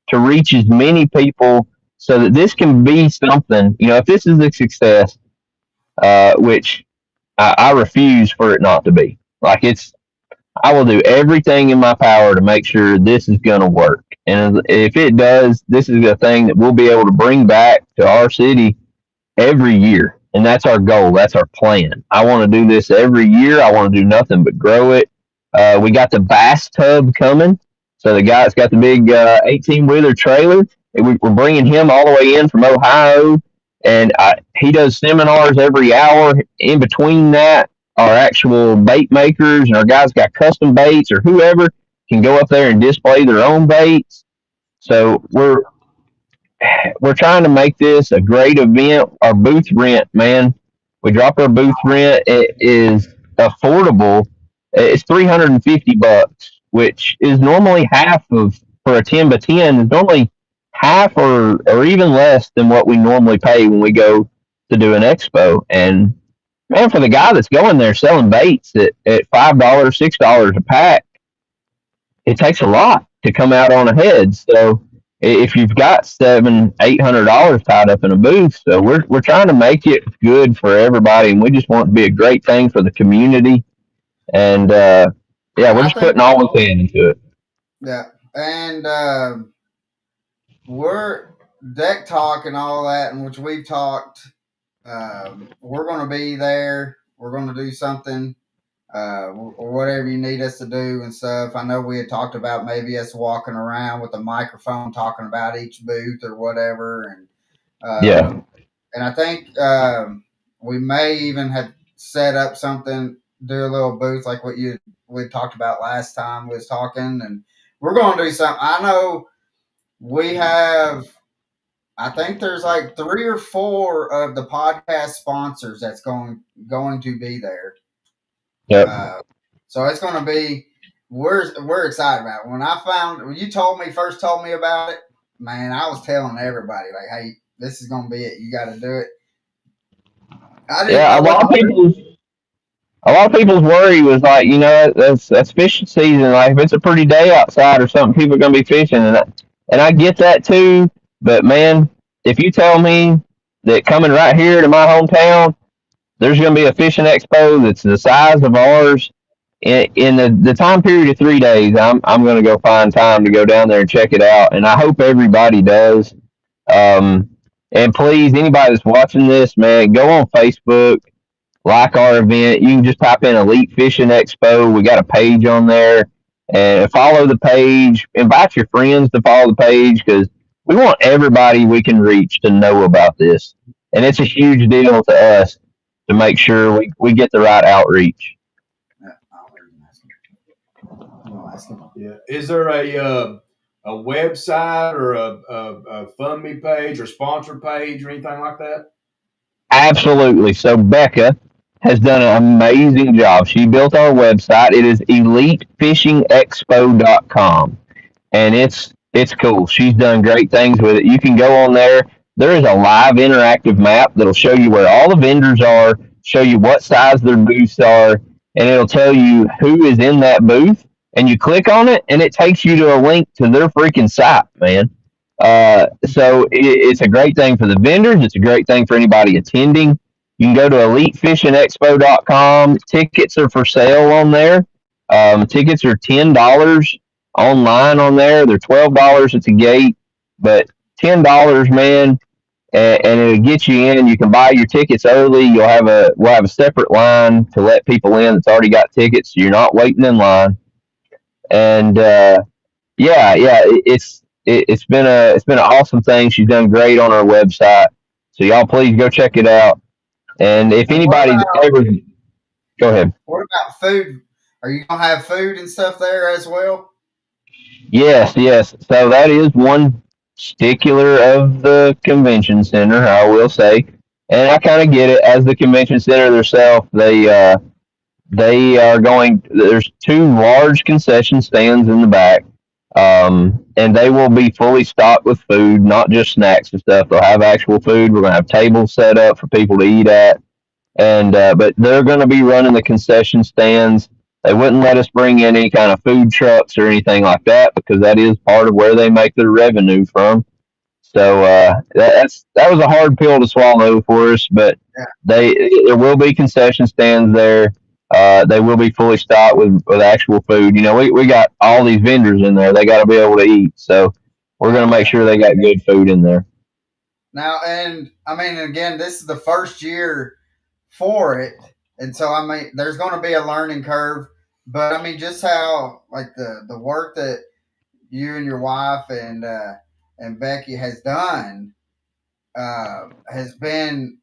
to reach as many people so that this can be something. If this is a success, which I refuse for it not to be. Like I will do everything in my power to make sure this is going to work. And if it does, this is a thing that we'll be able to bring back to our city every year. And that's our goal. That's our plan. I want to do this every year. I want to do nothing but grow it. We got the bass tub coming. So the guy's got the big 18 wheeler trailer. And we're bringing him all the way in from Ohio. And he does seminars every hour. In between that, our actual bait makers and our guys got custom baits or whoever can go up there and display their own baits. So we're trying to make this a great event. Our booth rent, man, we drop our booth rent. It is affordable. It's $350, which is normally half of for a 10 by 10 is normally half or even less than what we normally pay when we go to do an expo. And man, for the guy that's going there selling baits at $5, $6 a pack, it takes a lot to come out on a head. So if you've got $700-800 tied up in a booth, so we're trying to make it good for everybody, and we just want it to be a great thing for the community. And yeah, we're I just think, putting all we can into it. yeah, and we're deck talk and all that, in which we've talked. We're going to be there. We're going to do something or whatever you need us to do and stuff. I know we had talked about maybe us walking around with a microphone talking about each booth or whatever, Yeah. and I think we may even have set up something, do a little booth like what we talked about last time we was talking, and we're going to do something. I know we have. I think there's like 3 or 4 of the podcast sponsors that's going to be there. Yep. So it's going to be. We're excited about it. When you first told me about it, man, I was telling everybody like, "Hey, this is going to be it. You got to do it." I didn't Yeah. know what to do. A lot of people's worry was like, that's fishing season. Like if it's a pretty day outside or something, people are gonna be fishing, and I get that too. But man, if you tell me that coming right here to my hometown, there's gonna be a fishing expo that's the size of ours in the time period of 3 days, I'm gonna go find time to go down there and check it out, and I hope everybody does. Um, and please, anybody that's watching this, man, go on Facebook, like our event. You can just type in Elite Fishing Expo. We got a page on there, and follow the page. Invite your friends to follow the page because we want everybody we can reach to know about this, and it's a huge deal to us to make sure we get the right outreach. Yeah, I'll ask him. Yeah. Is there a website or a fund me page or sponsor page or anything like that? Absolutely. So Becca has done an amazing job. She built our website. It is elitefishingexpo.com, and it's cool. She's done great things with it. You can go on there. There is a live interactive map that'll show you where all the vendors are, show you what size their booths are, and it'll tell you who is in that booth. And you click on it, and it takes you to a link to their freaking site, man. So it's a great thing for the vendors. It's a great thing for anybody attending. You can go to elitefishingexpo.com. Tickets are for sale on there. Tickets are $10 online on there. They're $12 at the gate, but $10, man, and it'll get you in. You can buy your tickets early. We'll have a separate line to let people in that's already got tickets. So you're not waiting in line. And it's been an awesome thing. She's done great on our website. So y'all please go check it out. And if And anybody's ever go ahead. what about food? Are you gonna have food and stuff there as well? Yes, yes. So that is one stickler of the convention center, I will say. And I kind of get it. As the convention center themselves, they are going. There's 2 large concession stands in the back, and they will be fully stocked with food, not just snacks and stuff. They'll have actual food. We're gonna have tables set up for people to eat at, and but they're gonna be running the concession stands. They wouldn't let us bring in any kind of food trucks or anything like that because that is part of where they make their revenue from. So that was a hard pill to swallow for us, but Yeah. there will be concession stands there. They will be fully stocked with actual food. We got all these vendors in there. They got to be able to eat, so we're going to make sure they got good food in there. Now, and I mean, again, this is the first year for it, and so I mean, there's going to be a learning curve. But I mean, just how like the work that you and your wife and Becky has done has been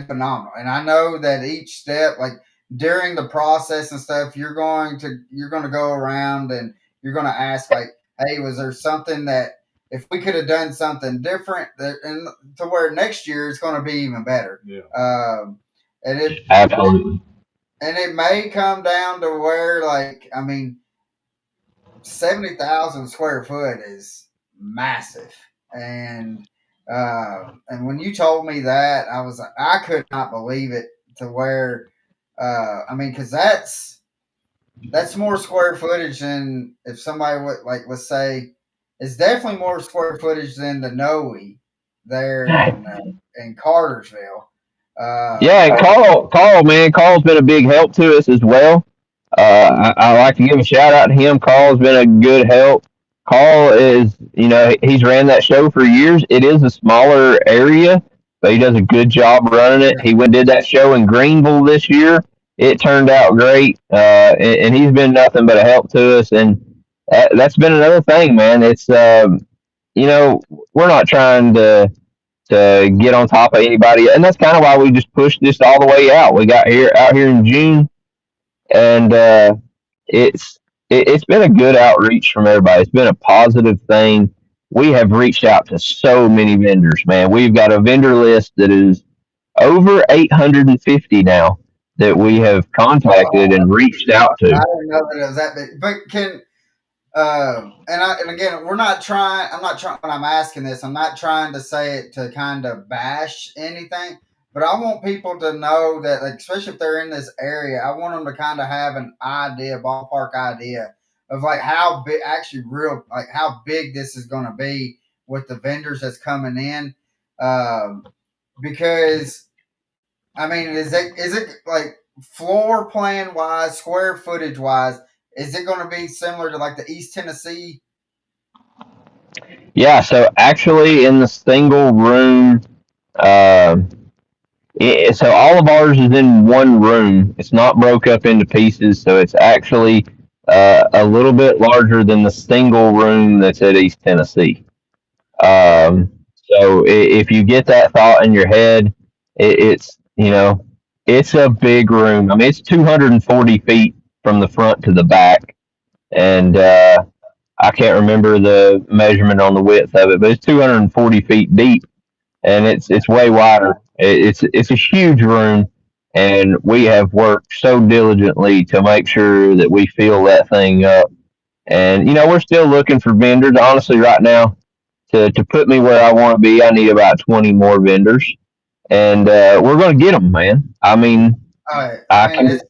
phenomenal. And I know that each step, like during the process and stuff, you're going to go around and you're going to ask like, "Hey, was there something that if we could have done something different, and to where next year it's going to be even better?" Yeah. And it Absolutely. and it may come down to where, like, I mean, 70,000 square foot is massive, and when you told me that, I could not believe it. To where, I mean, because that's more square footage than if somebody would like, let's say, it's definitely more square footage than the Noe there in Cartersville. Yeah, and Carl, man, Carl's been a big help to us as well. I like to give a shout out to him. Carl's been a good help. Carl is, he's ran that show for years. It is a smaller area, but he does a good job running it. He went and did that show in Greenville this year, it turned out great, and he's been nothing but a help to us. And that's been another thing, man. It's you know, we're not trying to get on top of anybody, and that's kind of why we just pushed this all the way out. We got here out here in June, and it's it's been a good outreach from everybody. It's been a positive thing. We have reached out to so many vendors, man. We've got a vendor list that is over 850 now that we have contacted and reached out I to. didn't know that it was that big. But and again, we're not trying. I'm not trying when I'm asking this. I'm not trying to say it to kind of bash anything. But I want people to know that, like, especially if they're in this area, I want them to kind of have an idea, ballpark idea of like how big, actually, real, like how big this is going to be with the vendors that's coming in. Um, because I mean, is it like floor plan wise, square footage wise? Is it going to be similar to like the East Tennessee? Yeah, so actually in the single room, uh, so all of ours is in one room. It's not broke up into pieces, so it's actually a little bit larger than the single room that's at East Tennessee. So if you get that thought in your head, it's it's a big room. I mean, it's 240 feet from the front to the back, and I can't remember the measurement on the width of it, but it's 240 feet deep, and it's way wider. It's a huge room, and we have worked so diligently to make sure that we fill that thing up. And we're still looking for vendors. Honestly, right now, to put me where I want to be, I need about 20 more vendors, and we're going to get them, man. I mean, I I mean, can. it's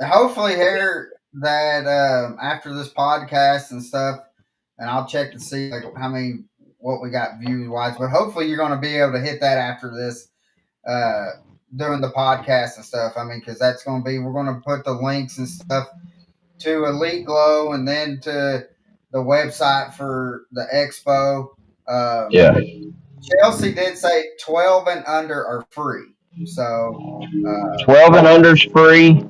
hopefully here that after this podcast and stuff, and I'll check to see like how many what we got views wise. But hopefully you're going to be able to hit that after this uh, doing the podcast and stuff. I mean, because that's going to be we're going to put the links and stuff to Elite Glow and then to the website for the expo. Um, Yeah. Chelsea did say 12 and under are free. So, 12 and under's free.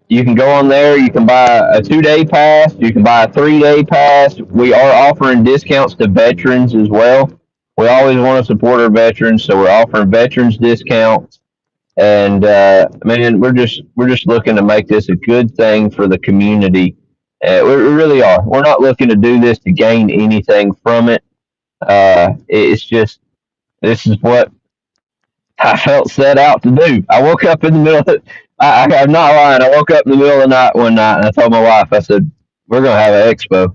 You can go on there. You can buy a 2 day pass. You can buy a 3 day pass. We are offering discounts to veterans as well. We always want to support our veterans, so we're offering veterans discounts. And man, we're just looking to make this a good thing for the community. We really are. We're not looking to do this to gain anything from it. It's just this is what I felt set out to do. I woke up in the middle of I'm not lying. I woke up in the middle of the night one night and I told my wife, I said, we're going to have an expo.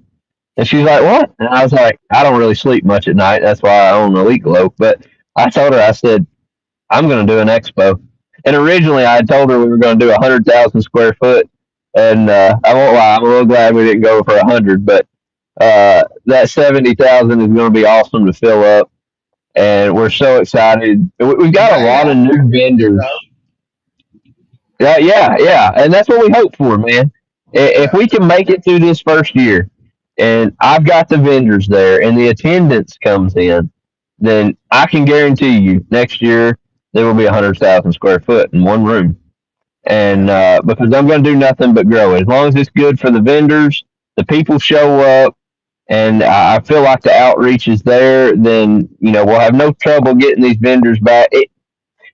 And she's like, what? And I was like, I don't really sleep much at night. That's why I own Elite Glow. But I told her, I said, I'm going to do an expo. And originally I had told her we were going to do 100,000 square foot. And I won't lie, I'm a little glad we didn't go for 100. But that 70,000 is going to be awesome to fill up, and we're so excited. We've you got a may lot of have new vendors. Yeah, and that's what we hope for, man. If yeah, we can make it through this first year, and I've got the vendors there, and the attendance comes in, then I can guarantee you next year there will be 100,000 square foot in one room. And yeah. because I'm going to do nothing but grow it. As long as it's good for the vendors, the people show up, and I feel like the outreach is there, then we'll have no trouble getting these vendors back.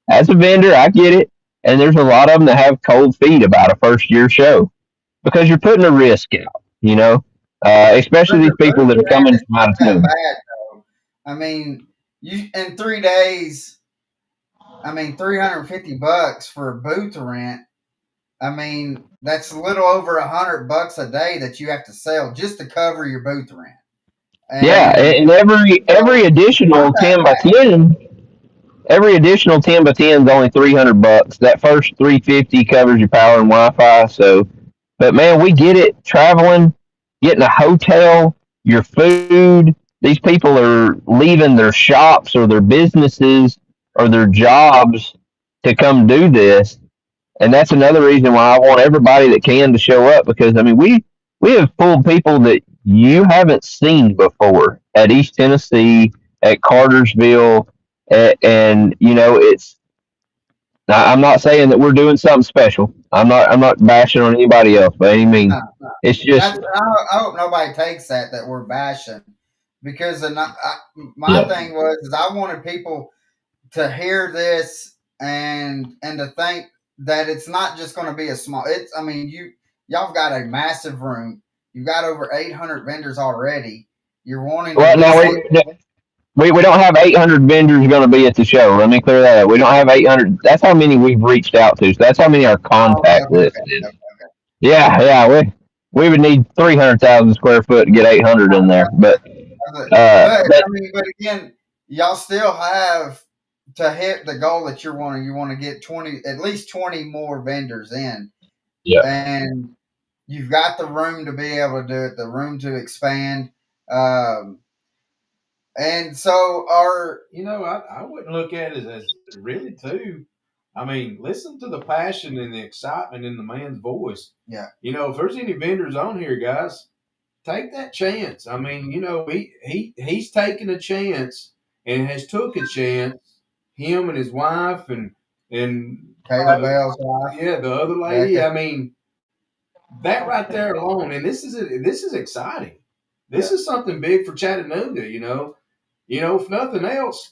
As a vendor, I get it, and there's a lot of them that have cold feet about a first year show because you're putting a risk out, But especially these your people booth that are rent coming is from out not of that town. bad though. I mean, you in 3 days. I mean, $350 for a booth rent. I mean, that's a little over $100 a day that you have to sell just to cover your booth rent. Yeah, And and every so it's not additional that 10 by bad. 10 Every additional 10 by 10 is only $300. That first 350 covers your power and Wi-Fi. So, but man, we get it. Traveling, getting a hotel, your food. These people are leaving their shops or their businesses or their jobs to come do this, and that's another reason why I want everybody that can to show up, because I mean we have pulled people that you haven't seen before at East Tennessee, at Cartersville, and it's I'm not saying that we're doing something special. I'm not bashing on anybody else by any means. No, no. It's And just I hope nobody takes that we're bashing because my yeah. thing was is I wanted people to hear this and to think that it's not just going to be a small. It's I mean y'all have got a massive room. You've got over 800 vendors already. You're wanting to Well, do now something. we don't have 800 vendors going to be at the show. Let me clear that up. We don't have 800. That's how many we've reached out to. So that's how many our Oh, okay, contact okay, list okay, is. okay, okay. Yeah. We would need 300,000 square foot to get 800 in there. But But I mean, but again, y'all still have to hit the goal that you're wanting. You want to get 20, at least 20 more vendors in, yeah. and you've got the room to be able to do it, the room to expand. Um, and so our I wouldn't look at it as really too. I mean, listen to the passion and the excitement in the man's voice. yeah, If there's any vendors on here, guys, take that chance. I mean, he's taken a chance and has took a chance. Him and his wife and Kayla Bell's wife, yeah, the other lady. Becca. I mean, that right there alone, and this is exciting. This Yeah, is something big for Chattanooga. If nothing else,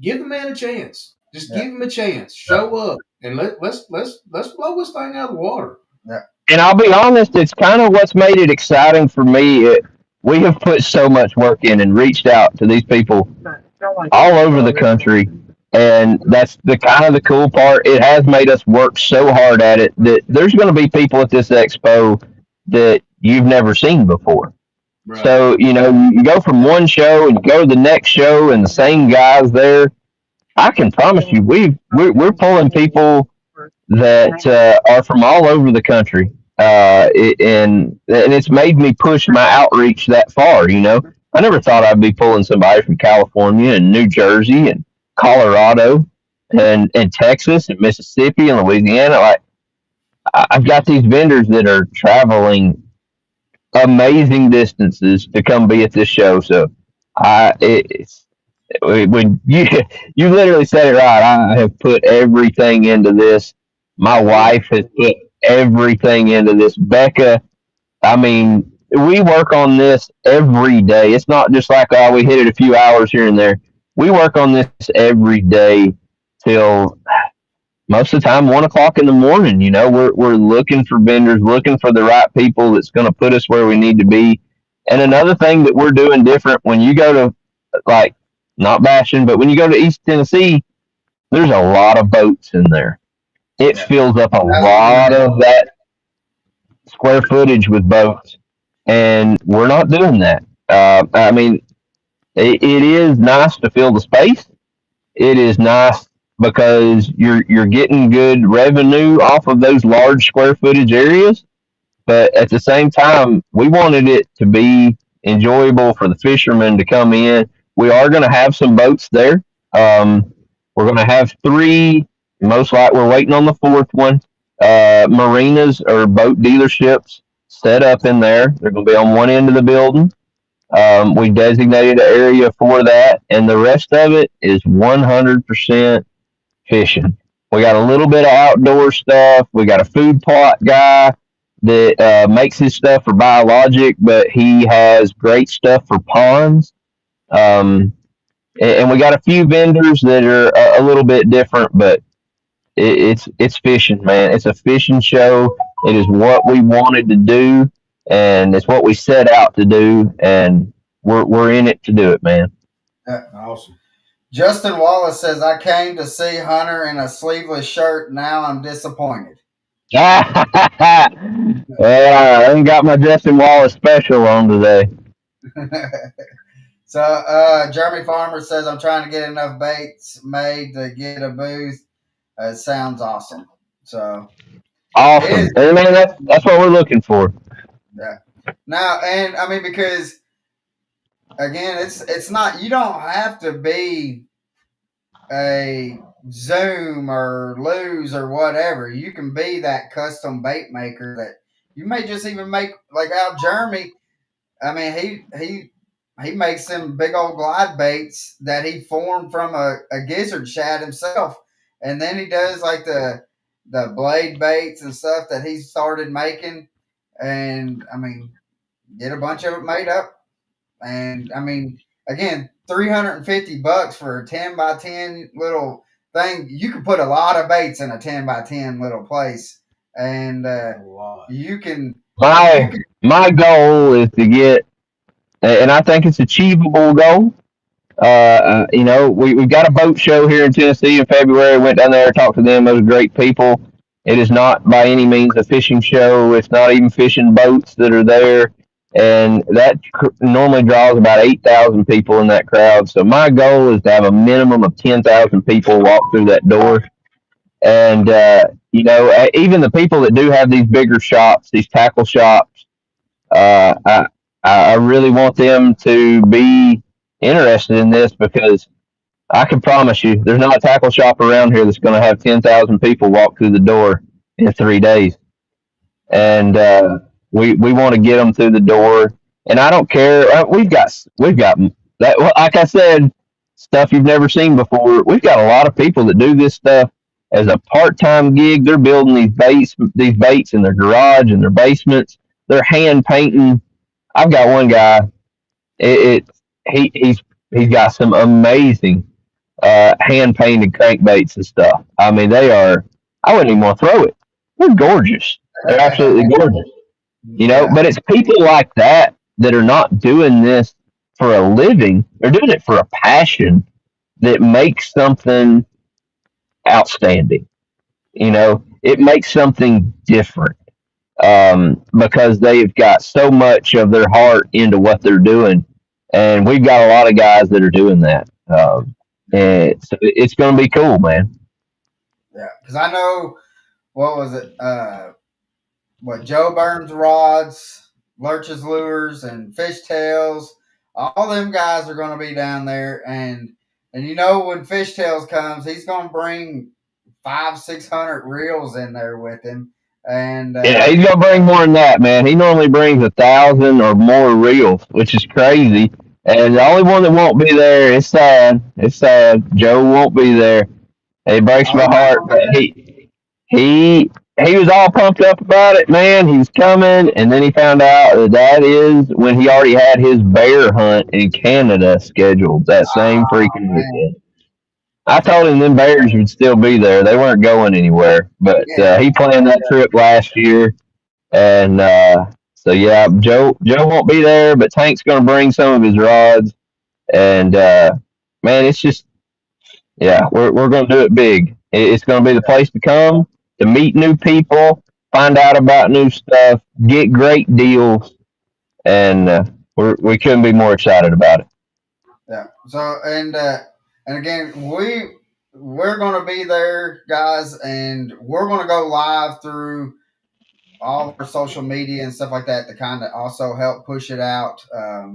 give the man a chance. Just yeah, give him a chance. Show up and let's blow this thing out of the water. yeah, And I'll be honest, it's kind of what's made it exciting for me. We have put so much work in and reached out to these people all over the country. And that's the kind of the cool part. It has made us work so hard at it that there's going to be people at this expo that you've never seen before. Right. So, you go from one show and you go to the next show and the same guys there. I can promise you, we're pulling people that are from all over the country, and it's made me push my outreach that far. I never thought I'd be pulling somebody from California and New Jersey and Colorado and Texas and Mississippi and Louisiana. Like I've got these vendors that are traveling amazing distances to come be at this show. So it's when you literally said it right. I have put everything into this. My yeah. wife has put everything into this. Becca, I mean, we work on this every day. It's not just like we hit it a few hours here and there. We work on this every day till most of the time 1 o'clock in the morning. We're looking for vendors, looking for the right people that's going to put us where we need to be. And another thing that we're doing different when you go to, like, not bashing, but when you go to East Tennessee, there's a lot of boats in there. It Yeah. fills up a That's one lot thing. of that square footage with boats, and we're not doing that. I mean, it is nice to fill the space. It is nice because you're getting good revenue off of those large square footage areas. But at the same time, we wanted it to be enjoyable for the fishermen to come in. We are going to have some boats there. We're going to have three. Most likely, we're waiting on the fourth one. Marinas or boat dealerships set up in there. They're going to be on one end of the building. We designated an area for that, and the rest of it is 100% fishing. We got a little bit of outdoor stuff. We got a food plot guy that makes his stuff for biologic, but he has great stuff for ponds. Um, and we got a few vendors that are a little bit different, but it's fishing, man. It's a fishing show. It is what we wanted to do, and it's what we set out to do, and we're in it to do it, man. Yeah. Awesome. Justin Wallace says, I came to see Hunter in a sleeveless shirt. Now I'm disappointed. Well, I ain't got my Justin Wallace special on today. So Jeremy Farmer says, I'm trying to get enough baits made to get a booth. It sounds awesome. So it Awesome. is. Hey, man, that's what we're looking for. Yeah. Now, and I mean, because again, it's not, you don't have to be a Zoom or Lose or whatever. You can be that custom bait maker that you may just even make like how Jeremy. I mean, he makes them big old glide baits that he formed from a gizzard shad himself, and then he does like the blade baits and stuff that he started making, and I mean, get a bunch of it made up, and I mean, again, $350 for a 10 by 10 little thing. You can put a lot of baits in a 10 by 10 little place, and you can you My can. my goal is to get, and I think it's achievable goal. We've got a boat show here in Tennessee in February. Went down there, talked to them. Those are great people. It is not by any means a fishing show. It's not even fishing boats that are there. And that normally draws about 8,000 people in that crowd. So my goal is to have a minimum of 10,000 people walk through that door. And, even the people that do have these bigger shops, these tackle shops, uh, I, I really want them to be interested in this because I can promise you there's not a tackle shop around here that's going to have 10,000 people walk through the door in 3 days. And we want to get them through the door. And I don't care. We've got that. Like I said, stuff you've never seen before. We've got a lot of people that do this stuff as a part-time gig. They're building these baits in their garage in their basements. They're hand painting. I've got one guy. It he's got some amazing hand painted crankbaits and stuff. I mean, they are. I wouldn't even want to throw it. They're gorgeous. They're absolutely gorgeous. Yeah, But it's people like that are not doing this for a living. They're doing it for a passion that makes something outstanding. It makes something different because they've got so much of their heart into what they're doing, and we've got a lot of guys that are doing that. And it's going to be cool, man. yeah. Because I know what was it? What Joe Burns rods, Lurch's lures, and fishtails. All them guys are going to be down there, and when fishtails comes, he's going to bring 500-600 reels in there with him, and Yeah, he's gonna bring more than that, man. He normally brings 1,000 or more reels, which is crazy. And the only one that won't be there is sad. It's sad. Joe won't be there. It breaks oh, my he's not heart. going to But be there. he was all pumped up about it, man. He was coming, and then he found out that is when he already had his bear hunt in Canada scheduled that same Oh freaking man, weekend. I told him them bears would still be there. They weren't going anywhere. But yeah, he planned that trip last year, and so yeah, Joe won't be there, but Tank's going to bring some of his rods, and man, it's just yeah, we're going to do it big. It's going to be the place to come to meet new people, find out about new stuff, get great deals, and we couldn't be more excited about it. yeah. So and again, we're going to be there, guys, and we're going to go live through all of our social media and stuff like that to kind of also help push it out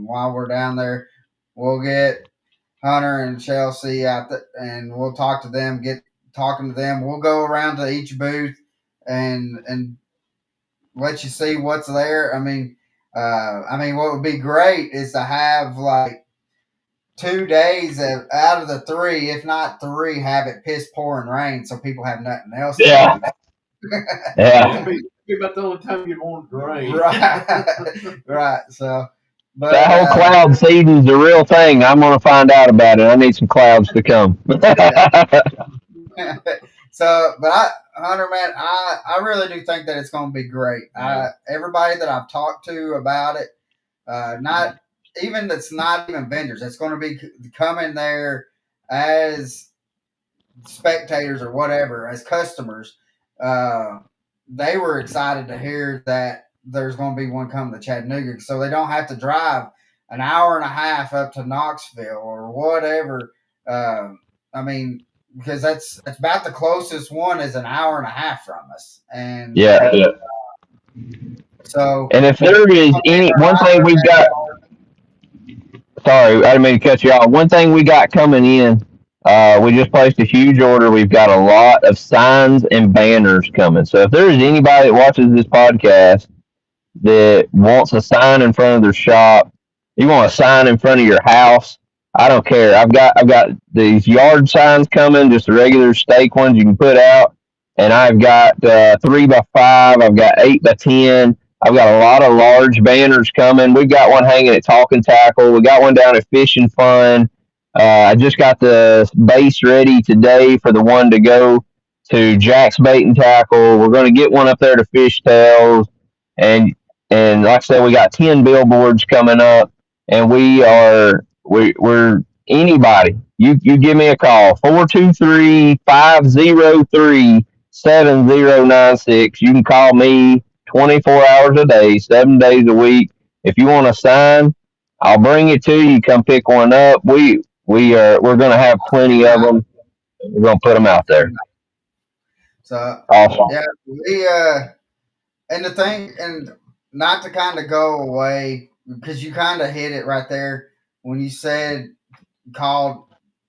while we're down there. We'll get Hunter and Chelsea out there, and we'll talk to them. Get talking to them. We'll go around to each booth and let you see what's there. What would be great is to have like 2 days out of the three, if not three, have it piss pouring rain, so people have nothing else to Yeah, do. yeah. Be about the only time you want it to rain. Right, right. So, That but whole cloud season's a real thing. I'm going to find out about it. I need some clouds to come. yeah. Hunter, man, I really do think that it's going to be great. Everybody that I've talked to about it, not even that's not even vendors, that's going to be coming there as spectators or whatever, as customers. Uh, they were excited to hear that there's going to be one coming to Chattanooga, so they don't have to drive an hour and a half up to Knoxville or whatever. I mean, because that's about the closest one is an hour and a half from us, and Yeah, yeah. so And if there is any one thing we've got, sorry, I didn't mean to cut you off. One thing we got coming in, we just placed a huge order. We've got a lot of signs and banners coming. So if there is anybody that watches this podcast that wants a sign in front of their shop, you want a sign in front of your house, I don't care. I've got these yard signs coming, just the regular stake ones you can put out, and I've got 3x5. I've got 8x10. I've got a lot of large banners coming. We've got one hanging at Talking Tackle. We got one down at Fishing Fun. I just got the base ready today for the one to go to Jack's Bait and Tackle. We're going to get one up there to Fish Tails, and and like I said, we got 10 billboards coming up, and we're anybody. You give me a call 423-503-7096. You can call me 24 hours a day, 7 days a week. If you want to sign, I'll bring it to you. Come pick one up. We're gonna have plenty of them. We're gonna put them out there. So Awesome. yeah, we and the thing, and not to kind of go away because you kind of hit it right there when you said called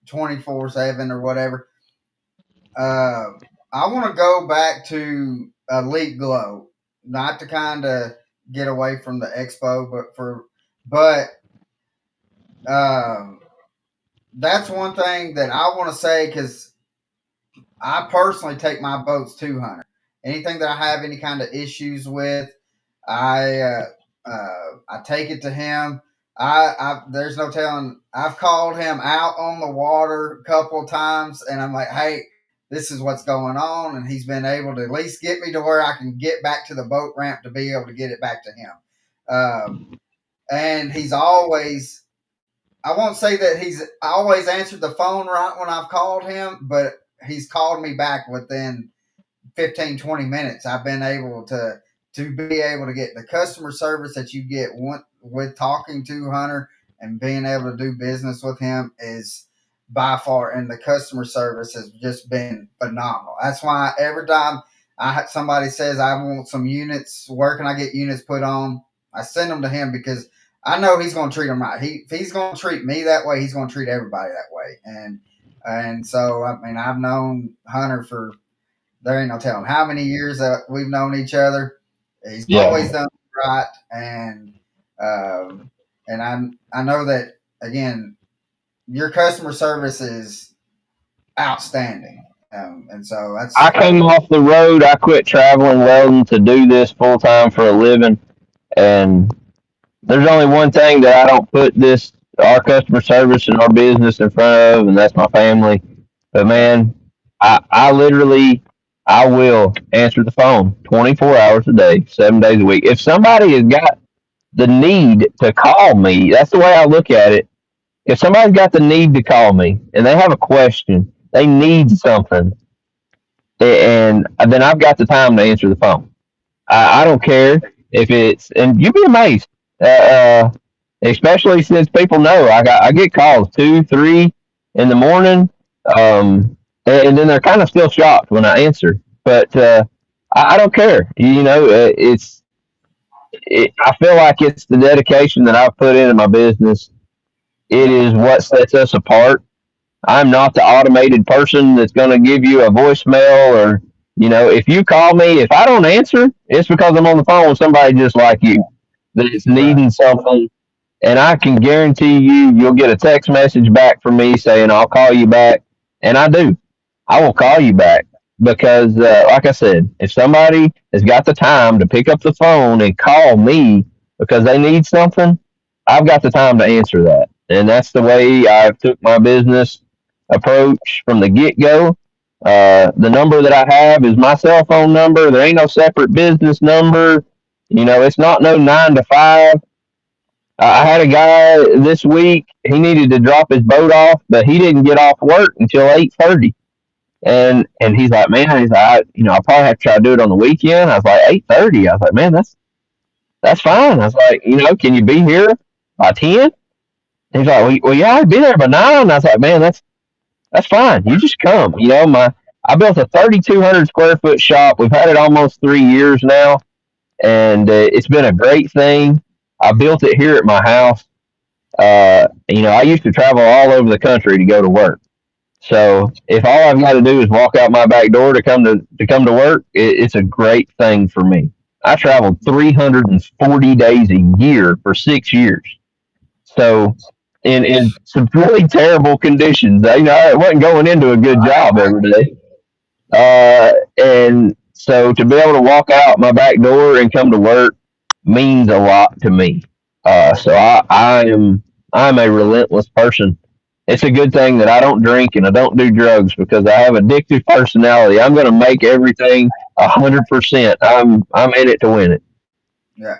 24/7 or whatever. Uh, I want to go back to Elite Glow, not to kind of get away from the expo, but um, that's one thing that I want to say because I personally take my boats to Hunter. Anything that I have any kind of issues with, I I take it to him. I there's no telling. I've called him out on the water a couple of times, and I'm like, hey, this is what's going on, and he's been able to at least get me to where I can get back to the boat ramp to be able to get it back to him. And he's always. I won't say that he's always answered the phone right when I've called him, but he's called me back within 15, 20 minutes. I've been able to be able to get the customer service that you get with talking to Hunter and being able to do business with him is by far, and the customer service has just been phenomenal. That's why every time somebody says I want some units, where can I get units put on? I send them to him because I know he's going to treat them right. If he's going to treat me that way, he's going to treat everybody that way. And so I mean, I've known Hunter for there ain't no telling how many years that we've known each other. He's always done right, um, and I know that again. Your customer service is outstanding, and so that's. I came off the road. I quit traveling welding to do this full time for a living, and there's only one thing that I don't put this our customer service and our business in front of, and that's my family. But man, I literally I will answer the phone 24 hours a day, 7 days a week. If somebody has got the need to call me, that's the way I look at it. If somebody's got the need to call me and they have a question, they need something, and then I've got the time to answer the phone. I don't care if it's, and you'd be amazed, uh, uh, especially since people know I get calls 2, 3 in the morning, and then they're kind of still shocked when I answer. But I don't care. I feel like it's the dedication that I've put into my business. It is what sets us apart. I'm not the automated person that's going to give you a voicemail or, if you call me, if I don't answer, it's because I'm on the phone with somebody just like you that's Right. needing something. And I can guarantee you'll get a text message back from me saying, I'll call you back. And I do. I will call you back because, like I said, if somebody has got the time to pick up the phone and call me because they need something, I've got the time to answer that. And that's the way I've took my business approach from the get go. The number that I have is my cell phone number. There ain't no separate business number. It's not no 9 to 5. I had a guy this week. He needed to drop his boat off, but he didn't get off work until 8:30. And he's like, man, he's like, I'll probably have to try to do it on the weekend. I was like, 8:30. I was like, man, that's fine. I was like, can you be here by 10? He's like, well, yeah, I'd be there by 9. And I was like, man, that's fine. You just come. I built a 3,200 square foot shop. We've had it almost 3 years now, and it's been a great thing. I built it here at my house. I used to travel all over the country to go to work. So if all I've got to do is walk out my back door to come to work, it's a great thing for me. I traveled 340 days a year for 6 years. So in some really terrible conditions. I wasn't going into a good job every day. And so to be able to walk out my back door and come to work means a lot to me. I'm a relentless person. It's a good thing that I don't drink and I don't do drugs because I have addictive personality. I'm going to make everything 100%. I'm in it to win it. Yeah.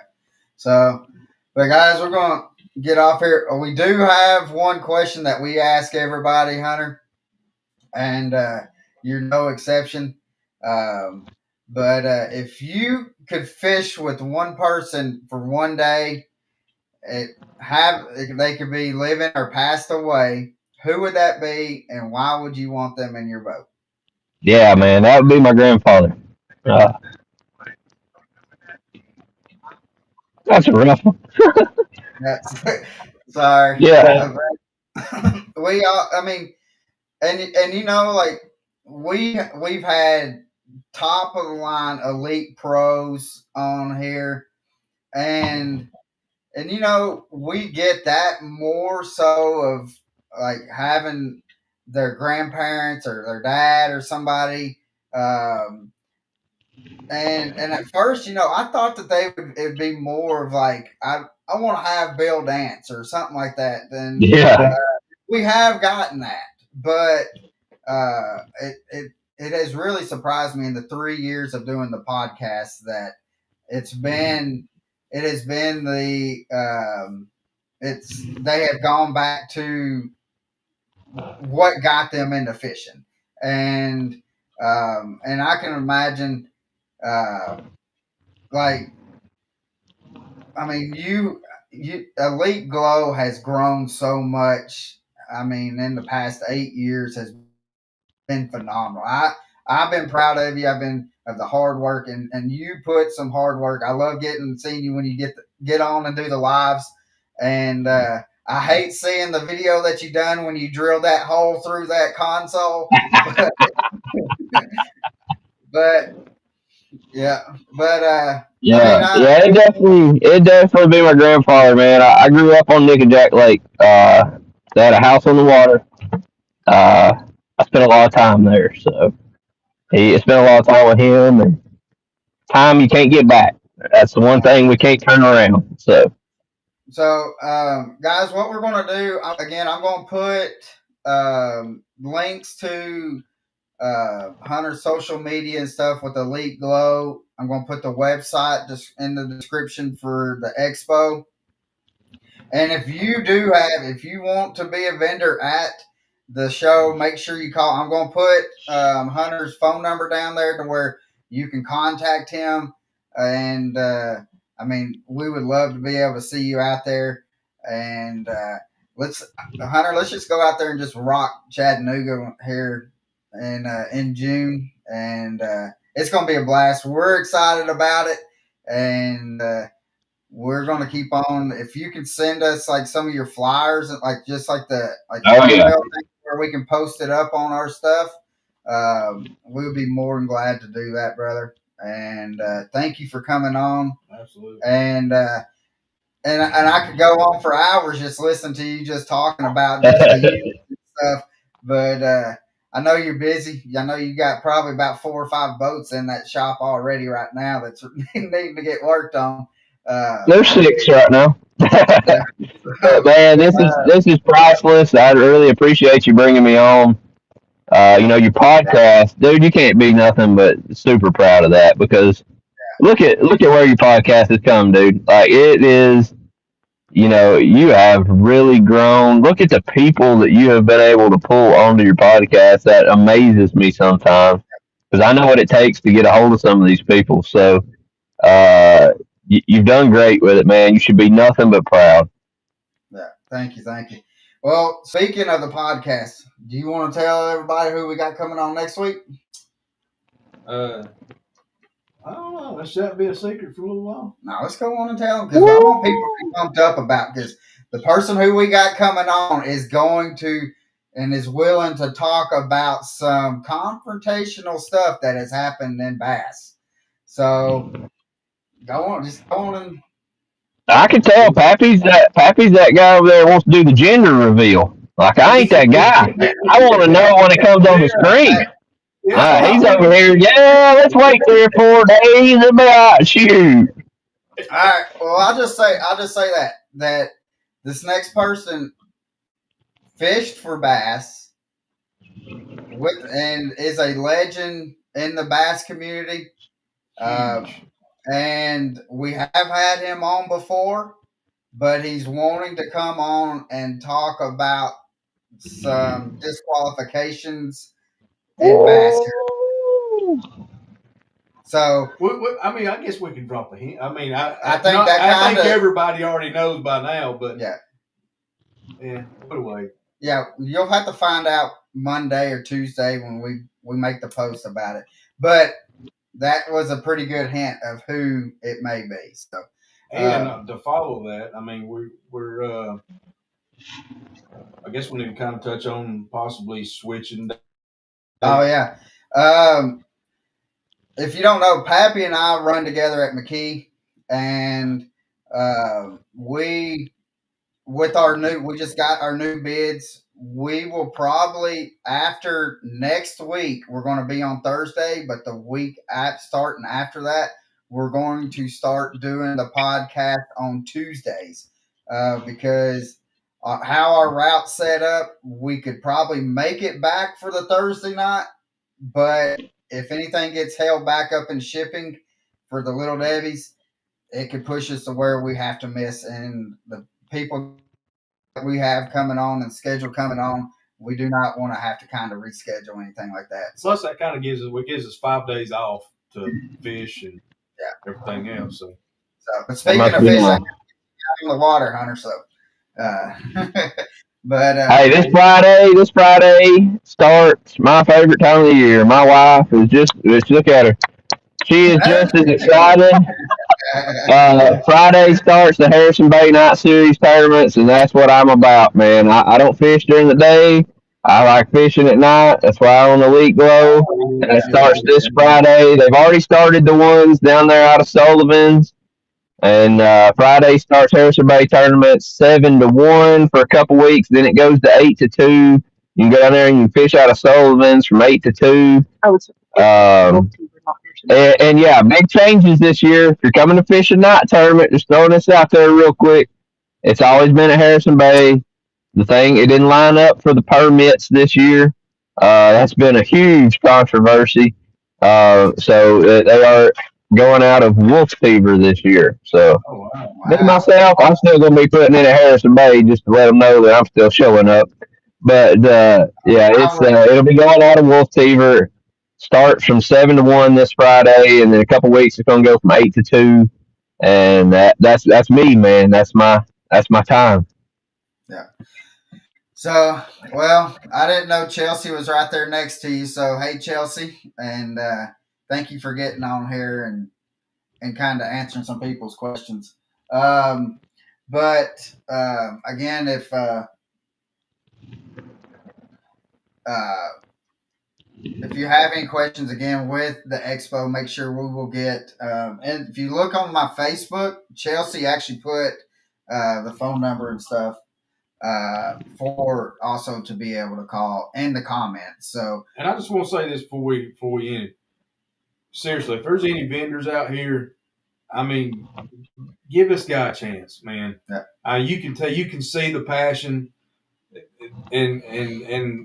So, but guys, we're going to get off here. We do have one question that we ask everybody, Hunter, and you're no exception. Um, but if you could fish with one person for one day, they could be living or passed away, who would that be, and why would you want them in your boat? Yeah, man, that would be my grandfather. Uh, that's a rough one. That's sorry. Yeah, We all, I mean, and like we've had top of the line elite pros on here, and we get that more so of like having their grandparents or their dad or somebody. um and at first, I thought that it'd be more of like I want to have Bill Dance or something like that. Then yeah, we have gotten that, but it has really surprised me in the 3 years of doing the podcast that it's been it has been they have gone back to what got them into fishing, and and I can imagine, um, like, I mean, you Elite Glow has grown so much. I mean, in the past 8 years has been phenomenal. I've been proud of you. I've been of the hard work, and you put some hard work. I love seeing you when you get on and do the lives, and I hate seeing the video that you done when you drilled that hole through that console, but but yeah, but I mean, yeah. It definitely be my grandfather, man. I grew up on Nick and Jack Lake. They had a house on the water. Uh, I spent a lot of time there, so he spent a lot of time with him, and time you can't get back. That's the one thing we can't turn around. So so guys, what we're gonna do again? I'm gonna put links to Hunter's social media and stuff with Elite Glow. I'm going to put the website just in the description for the expo. And if you want to be a vendor at the show, make sure you call. I'm going to put Hunter's phone number down there to where you can contact him. And I mean, we would love to be able to see you out there. And let's Hunter, let's just go out there and just rock Chattanooga here in June, and it's going to be a blast. We're excited about it, and we're going to keep on. If you can send us like some of your flyers, and like just like the oh yeah, email thing where we can post it up on our stuff, we would be more than glad to do that, brother. And thank you for coming on. Absolutely. And I could go on for hours just listening to you just talking about just the youth and stuff. But I know you're busy. I know you got probably about 4 or 5 boats in that shop already right now that's needing to get worked on. there's 6 right now. Yeah. Man, this is priceless. I really appreciate you bringing me on. Your podcast, dude. You can't be nothing but super proud of that because look at where your podcast has come, dude. Like it is. You have really grown. Look at the people that you have been able to pull onto your podcast. That amazes me sometimes because I know what it takes to get a hold of some of these people. So you've done great with it, man. You should be nothing but proud. Yeah. Thank you. Well, speaking of the podcast, do you want to tell everybody who we got coming on next week? I don't know. Let's that be a secret for a little while. No, let's go on and tell them because I want people to be pumped up about this. The person who we got coming on is going to and is willing to talk about some confrontational stuff that has happened in Bass. So just go on and I can tell Pappy's that guy over there who wants to do the gender reveal. Like I ain't that guy. I want to know when it comes on the Yeah, screen. that's what I He's want over to here. Yeah, let's wait 3 or 4 days. It'll be all right. Shoot. All right. Well, I'll just say that this next person fished for bass with and is a legend in the bass community. Uh, huge. and we have had him on before, but he's wanting to come on and talk about some disqualifications in bass. Ooh. So I mean, I guess we can drop a hint. I mean, I think that I kind think of everybody already knows by now, but yeah. put away. Yeah, you'll have to find out Monday or Tuesday when we make the post about it. But that was a pretty good hint of who it may be. So, And to follow that, I mean, we're I guess we need to kind of touch on possibly switching. oh yeah. Um, if you don't know, Pappy and I run together at McKee, and we with our new we just got our new bids. We will probably after next week we're going to be on Thursday, but the week at starting after that we're going to start doing the podcast on Tuesdays because how our route set up, we could probably make it back for the Thursday night, but if anything gets held back up in shipping for the Little Debbie's, it could push us to where we have to miss, and the people we have coming on and schedule coming on, we do not want to have to kind of reschedule anything like that. So, Plus, that kind of gives us 5 days off to fish and yeah. everything else. So, But That speaking must of be fish, I'm nice. in the water, Hunter. So, uh, but Hey, this Friday starts my favorite time of the year. My wife is just look at her. She is just as excited. Friday starts the Harrison Bay Night Series tournaments, and that's what I'm about, man. I don't fish during the day. I like fishing at night. That's why I'm on the Elite Glow. And it yeah, starts this Friday. They've already started the ones down there out of Sullivan's. And Friday starts Harrison Bay tournament 7-1 for a couple weeks. Then it goes to 8-2. You can go down there and you can fish out of Sullivan's from 8-2. Um, and yeah, big changes this year. If you're coming to fish a night tournament, just throwing this out there real quick. It's always been at Harrison Bay. The thing, it didn't line up for the permits this year. That's been a huge controversy. So they are going out of wolf fever this year. So oh wow, me wow. myself, I'm still going to be putting in at Harrison Bay just to let them know that I'm still showing up. But yeah, I would, it'll be going out of wolf fever. Starts from 7-1 this Friday, and then a couple weeks it's going to go from 8-2. And that's me, man. That's my time. yeah. So, well, I didn't know Chelsea was right there next to you. So, hey, Chelsea, and thank you for getting on here and kind of answering some people's questions. Um, but again, uh, if you have any questions again with the expo, make sure we will get. And if you look on my Facebook, Chelsea actually put the phone number and stuff for also to be able to call in the comments. So, and I just want to say this before we end. Seriously, if there's any vendors out here, I mean, give this guy a chance, man. yeah, You can see the passion and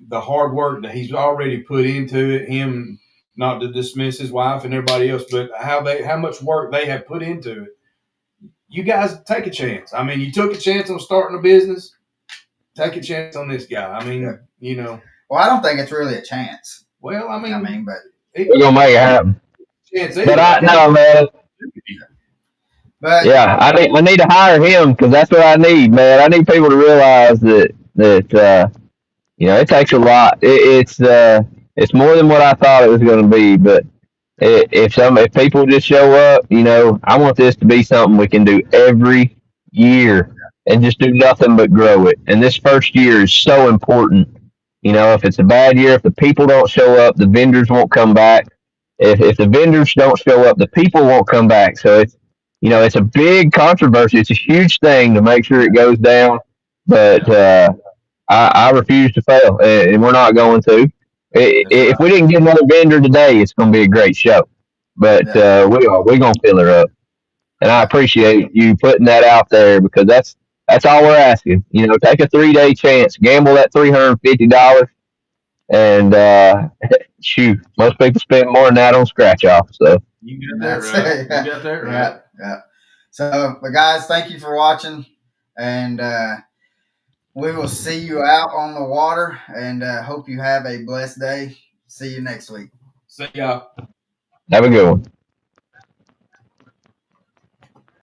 the hard work that he's already put into it. Him, not to dismiss his wife and everybody else, but how much work they have put into it. You guys take a chance. I mean, you took a chance on starting a business. Take a chance on this guy. I yeah. mean, Well, I don't think it's really a chance. well, I I mean, mean, but We're going to make it happen. chance But either. I know, man. but Yeah, I need to hire him because that's what I need, man. I need people to realize that it takes a lot. It's more than what I thought it was going to be. But if people just show up, I want this to be something we can do every year and just do nothing but grow it. And this first year is so important. If it's a bad year, if the people don't show up, the vendors won't come back. If the vendors don't show up, the people won't come back. So it's a big controversy. It's a huge thing to make sure it goes down. But Yeah. I refuse to fail, and we're not going to. That's If right. we didn't get another vendor today, it's going to be a great show. But Yeah. we're going to fill her up, and I Yeah. appreciate you putting that out there because that's all we're asking. Take a 3-day chance, gamble that $350, and shoot, most people spend more than that on scratch off. So You got that That's right. it. You Yeah. got that right. Yeah. Yeah. So, but guys, thank you for watching, and we will see you out on the water. And hope you have a blessed day. See you next week. See y'all. have a good one.